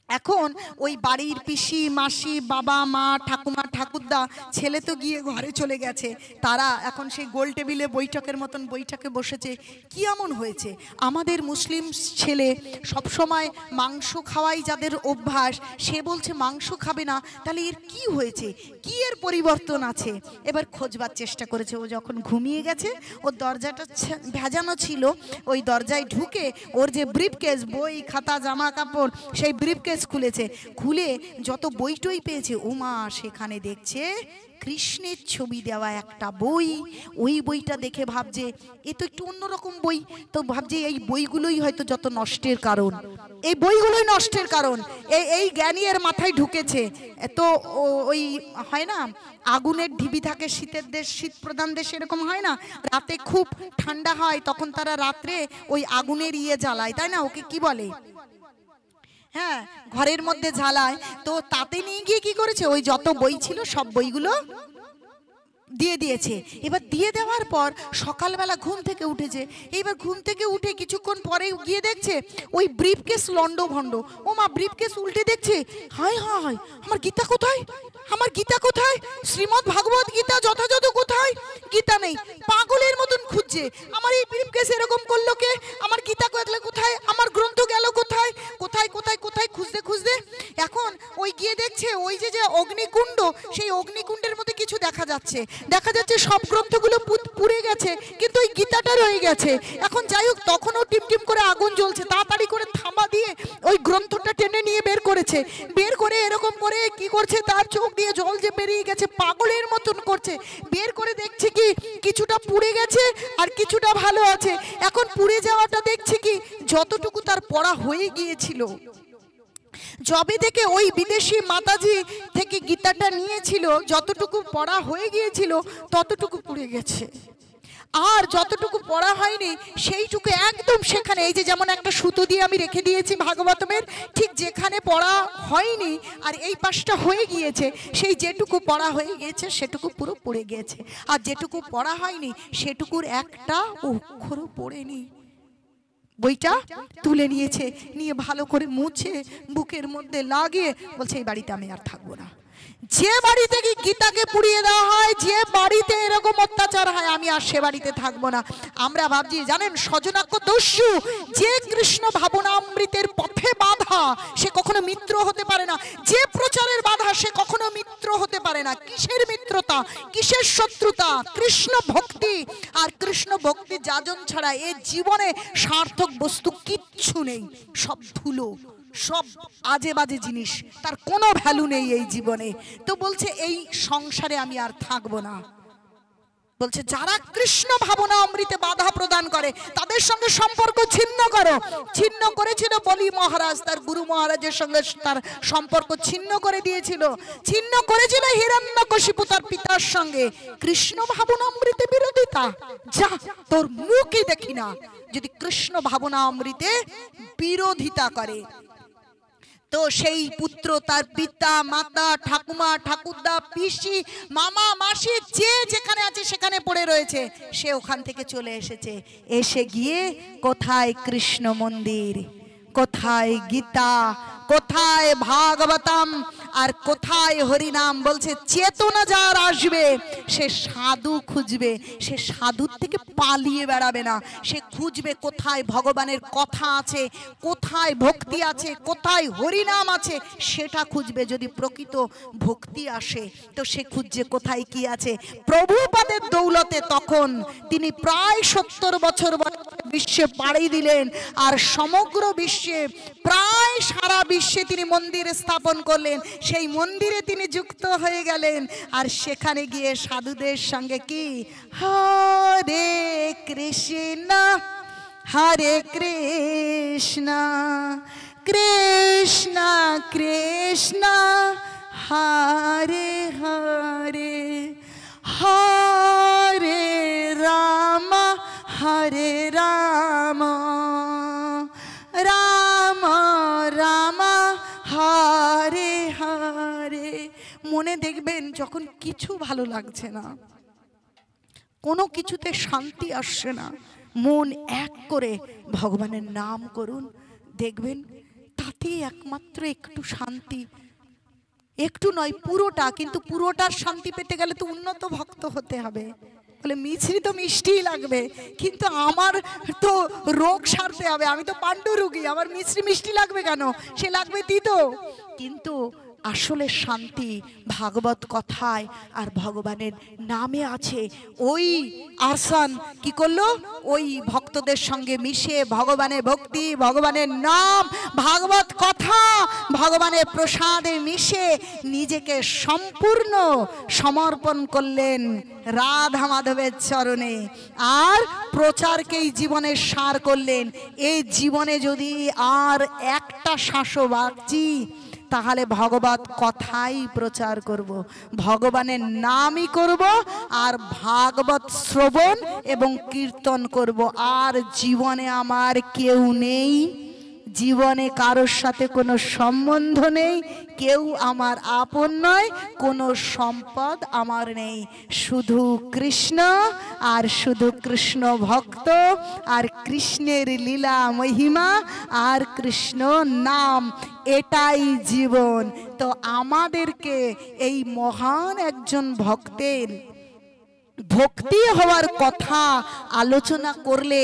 Speaker 1: এখন ওই বাড়ির পিসি মাসি বাবা মা ঠাকুমা ঠাকুরদা ছেলে তো গিয়ে ঘরে চলে গেছে, তারা এখন সেই গোল টেবিলে বৈঠকের মতন বৈঠকে বসেছে। কি এমন হয়েছে? আমাদের মুসলিম ছেলে সবসময় মাংস খাওয়াই যাদের অভ্যাস, সে বলছে মাংস খাবে না, তাহলে এর কি হয়েছে, কি এর পরিবর্তন আছে? এবার খোঁজবার চেষ্টা করেছে। ও যখন ঘুমিয়ে গেছে, ওর দরজাটা ভেজানো ছিল, ওই দরজায় ঢুকে ওর যে ব্রিফকেস, বই খাতা জামা কাপড়, সেই ব্রিফকেস খুলেছে, খুলে যত বই টই পেয়েছে, ওমা সেখানে দেখছে কৃষ্ণের ছবি দেওয়া একটা বই। ওই বইটা দেখে ভাবছে এ তো একটু অন্যরকম বই, তো ভাবছে এই বইগুলোই হয়তো যত নষ্টের কারণ, এই বইগুলোই নষ্টের কারণ, এই জ্ঞানী এর মাথায় ঢুকেছে। তো ওই হয় না আগুনের ঢিবি থাকে, শীতের দেশ, শীত প্রধান দেশ, এরকম হয় না, রাতে খুব ঠান্ডা হয়, তখন তারা রাত্রে ওই আগুনের জ্বালায়, তাই না? ওকে কি বলে? হ্যাঁ, ঘরের মধ্যে জ্বালায়। তো তাতে নিয়ে গিয়ে কি করেছে, ওই যত বই ছিল সব বইগুলো দিয়ে দিয়েছে। এবার দিয়ে দেওয়ার পর সকালবেলা ঘুম থেকে উঠেছে, এইবার ঘুম থেকে উঠে কিছুক্ষণ পরে গিয়ে দেখছে ওই ব্রিফকেস লন্ড ভন্ড। ও মা, ব্রিফকেস উল্টে দেখছে, হায় হায়, আমার গীতা কোথায়, আমার গীতা কোথায়, শ্রীমদ্ ভাগবত গীতা যথাযথ কোথায়? গীতা নেই। পাগলের মতন খুঁজছে, আমার এই ব্রিফকেস এরকম করলো কে, আমার গীতা কোথায়, আমার গ্রন্থ গেল কোথায়, কোথায় কোথায় কোথায় খুঁজতে খুঁজতে এখন ওই গিয়ে দেখছে ওই যে অগ্নিকুণ্ড, সেই অগ্নিকুণ্ডের মধ্যে কিছু দেখা যাচ্ছে, সব গ্রন্থগুলো পুড়ে গেছে, কিন্তু ওই গীতাটা রয়ে গেছে। এখন যাই হোক, তখনও টিম করে আগুন জ্বলছে, তাড়াতাড়ি করে থামা দিয়ে ওই গ্রন্থটা টেনে নিয়ে বের করেছে, বের করে এরকম করে কি করছে, তার চোখ দিয়ে জল যে বেরিয়ে গেছে, পাগলের মতন করছে, বের করে দেখছে কি কিছুটা পুড়ে গেছে আর কিছুটা ভালো আছে। এখন পুড়ে যাওয়াটা দেখছে কি যতটুকু তার পড়া হয়ে গিয়েছিল, যবে থেকে ওই বিদেশি মাতাজি থেকে গীতাটা নিয়েছিল, যতটুকু পড়া হয়ে গিয়েছিল ততটুকু পুড়ে গেছে, আর যতটুকু পড়া হয়নি সেইটুকু একদম সেখানে, এই যে যেমন একটা সুতো দিয়ে আমি রেখে দিয়েছি ভাগবতমের, ঠিক যেখানে পড়া হয়নি আর এই পাশটা হয়ে গিয়েছে, সেই যেটুকু পড়া হয়ে গিয়েছে সেটুকু পুরো পড়ে গিয়েছে, আর যেটুকু পড়া হয়নি সেটুকুর একটা অক্ষরও পড়েনি। বইটা তুলে নিয়েছে, নিয়ে ভালো করে মুছে বুকের মধ্যে লাগিয়ে বলছে এই বাড়িতে আমি আর থাকবো না। যে বাড়িতে কি গীতাকে পুড়িয়ে দেওয়া হয়, যে বাড়িতে এরকম অত্যাচার হয়, আমি আর সে বাড়িতে থাকবো না। আমরা ভাবছি জানেন, সজনাক্য দস্যু, যে কৃষ্ণ ভাবনামৃতের পথে বাধা সে কখনো মিত্র হতে পারে না, যে প্রচারের বাধা সে কখনো মিত্র হতে পারে না। কিসের মিত্রতা, কিসের শত্রুতা? কৃষ্ণ ভক্তি, আর কৃষ্ণ ভক্তি যাজন ছাড়া এ জীবনে সার্থক বস্তু কিচ্ছু নেই, সব ধুলো, সব আজে বাজে জিনিস, তার কোনো ভ্যালু নেই এই জীবনে। তো বলছে এই সংসারে আমি আর থাকবো না। বলছে যারা কৃষ্ণ ভাবনা অমৃতে বাধা প্রদান করে তাদের সঙ্গে সম্পর্ক ছিন্ন করো। ছিন্ন করেছিল বলি মহারাজ, তার গুরু মহারাজের সঙ্গে তার সম্পর্ক ছিন্ন করে দিয়েছিল, ছিন্ন করেছিল হিরণ্যকশিপু তার পিতার সঙ্গে। কৃষ্ণ ভাবনা অমৃতে বিরোধিতা, যা তোর মুখই দেখি না যদি কৃষ্ণ ভাবনা অমৃতে বিরোধিতা করে। তো সেই পুত্র তার পিতা মাতা ঠাকুমা ঠাকুরদা পিসি মামা মাসি যে যেখানে আছে সেখানে পড়ে রয়েছে, সে ওখান থেকে চলে এসেছে। এসে গিয়ে কোথায় কৃষ্ণ মন্দির, কোথায় গীতা, কোথায় ভাগবতম, আর কোথায় হরিনাম। বলছে চেতনা যার আসবে সে সাধু খুঁজবে, সে সাধুর থেকে পালিয়ে বেড়াবে না, সে খুঁজবে কোথায় ভগবানের কথা আছে, কোথায় ভক্তি আছে, কোথায় হরিনাম আছে, সেটা খুঁজবে। যদি প্রকৃত ভক্তি আসে তো সে খুঁজছে কোথায় কি আছে। প্রভুপাদের দৌলতে তখন তিনি প্রায় 70 বছর বিশ্বে পাড়ি দিলেন, আর সমগ্র বিশ্বে প্রায় সারা বিশ্বে তিনি মন্দির স্থাপন করলেন। সেই মন্দিরে তিনি যুক্ত হয়ে গেলেন, আর সেখানে গিয়ে সাধুদের সঙ্গে কি হরে কৃষ্ণ হরে কৃষ্ণ কৃষ্ণ কৃষ্ণ হরে হরে হরে রাম হরে রাম রাম রাম হরে হরে। মনে দেখবেন যখন কিছু ভালো লাগছে না, কোনো কিছুতে শান্তি আসছে না, মন এক করে ভগবানের নাম করুন, দেখবেন তাতে একমাত্র একটু শান্তি, একটু নয় পুরোটা, কিন্তু পুরোটার শান্তি পেতে গেলে তো উন্নত ভক্ত হতে হবে। বলে মিছরি তো মিষ্টিই লাগবে, কিন্তু আমার তো রোগ সারতে হবে, আমি তো পাণ্ডু রোগী, আমার মিছরি মিষ্টি লাগবে কেন, সে লাগবে তিতো। কিন্তু আসলে শান্তি ভাগবত কথায় আর ভগবানের নামে আছে। ওই আসান কি করলো, ওই ভক্তদের সঙ্গে মিশে ভগবানের ভক্তি, ভগবানের নাম, ভাগবত কথা, ভগবানের প্রসাদে মিশে নিজেকে সম্পূর্ণ সমর্পণ করলেন রাধা মাধবের চরণে, আর প্রচারকেই জীবনের সার করলেন। এই জীবনে যদি আর একটা শ্বাসও বাঁচি তাহলে ভগবত কথাই প্রচার করব, ভগবানের নামই করব, আর ভাগবত শ্রবণ এবং কীর্তন করব। আর জীবনে আমার কেউ নেই, জীবনে কারোর সাথে কোনো সম্বন্ধ নেই, কেউ আমার আপন নয়, কোনো সম্পদ আমার নেই, শুধু কৃষ্ণ আর শুধু কৃষ্ণ ভক্ত, আর কৃষ্ণের লীলা মহিমা আর কৃষ্ণ নাম, এটাই জীবন। তো আমাদেরকে এই মহান একজন ভক্তের ভক্তি হওয়ার কথা আলোচনা করলে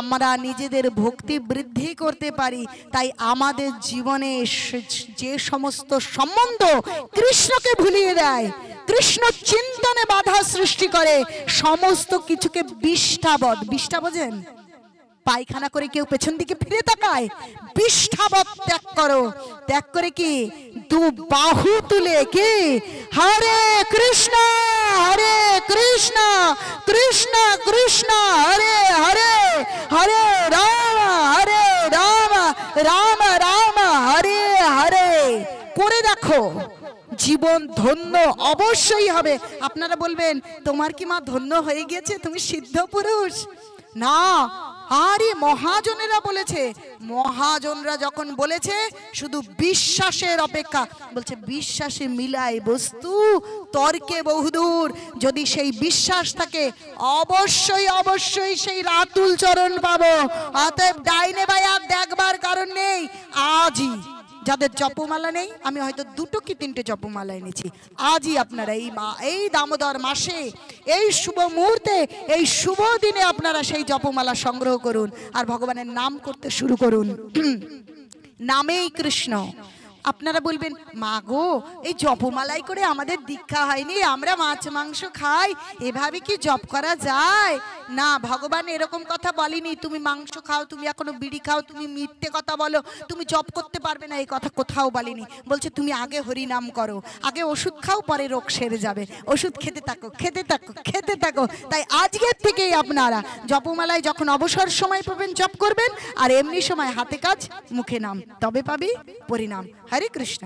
Speaker 1: আমরা নিজেদের ভক্তি বৃদ্ধি করতে পারি। তাই আমাদের জীবনে যে সমস্ত সম্বন্ধ কৃষ্ণকে ভুলিয়ে দেয়, কৃষ্ণ চিন্তনে বাধা সৃষ্টি করে, সমস্ত কিছুকে বিষ্ঠাবধ, বিষ্ঠা বোঝেন, পায়খানা করে কেউ পেছন দিকে ফিরে তাকায়, বিষ্ঠাবধ ত্যাগ করো। ত্যাগ করে কি দু বাহু তুলে কি হরে কৃষ্ণ কৃষ্ণ কৃষ্ণ কৃষ্ণ হরে হরে, হরে রাম রাম রাম হরে হরে করে দেখো, জীবন ধন্য অবশ্যই হবে। আপনারা বলবেন তোমার কি মা ধন্য হয়ে গিয়েছে, তুমি সিদ্ধ পুরুষ? না, আরে মহাজনেরা বলেছে, মহাজনরা যখন বলেছে শুধু বিশ্বাসের অপেক্ষা, বলছে বিশ্বাসে মিলায় বস্তু তর্কে বহুদূর। যদি সেই বিশ্বাস থাকে অবশ্যই অবশ্যই সেই রাতুল চরণ পাবো। অতএব ডাইনে বায়া দেখবার কারণ নেই। আজই যাদের জপমালা নেই, আমি হয়তো 2 কি 3টে জপমালা এনেছি, আজই আপনারা এই দামোদর মাসে, এই শুভ মুহূর্তে, এই শুভ দিনে আপনারা সেই জপমালা সংগ্রহ করুন আর ভগবানের নাম করতে শুরু করুন। নামেই কৃষ্ণ। আপনারা বলবেন মা গো, এই জপমালাই করে আমাদের দীক্ষা হয়নি, আমরা মাছ মাংস খাই, এভাবে কি জপ করা যায়? না, ভগবান এরকম কথা বলেনি তুমি মাংস খাও, তুমি এখনো বিড়ি খাও, তুমি মিথ্যে কথা বলো, তুমি জপ করতে পারবে না, এই কথা কোথাও বলেনি। বলছে তুমি আগে হরি নাম করো, আগে ওষুধ খাও, পরে রোগ সেরে যাবে, ওষুধ খেতে থাকো খেতে থাকো খেতে থাকো। তাই আজকের থেকেই আপনারা জপমালায় যখন অবসর সময় পাবেন জপ করবেন, আর এমনি সময় হাতে কাজ মুখে নাম, তবে পাবি পরিণাম। হরে কৃষ্ণ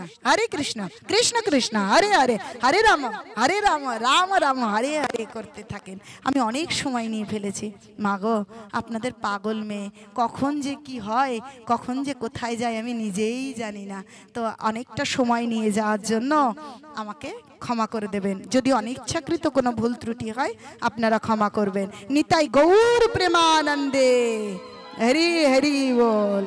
Speaker 1: কৃষ্ণ কৃষ্ণ হরে হরে, হরে রাম রাম রাম হরে হরে করতে থাকেন। আমি অনেক সময় নিয়ে ফেলেছি, মা গো আপনাদের পাগল মেয়ে, কখন যে কি হয়, কখন যে কোথায় যায় আমি নিজেই জানি না। তো অনেকটা সময় নিয়ে যাওয়ার জন্য আমাকে ক্ষমা করে দেবেন। যদি অনিচ্ছাকৃত কোনো ভুল ত্রুটি হয় আপনারা ক্ষমা করবেন। নিতাই গৌর প্রেমানন্দে হরি হরি বল।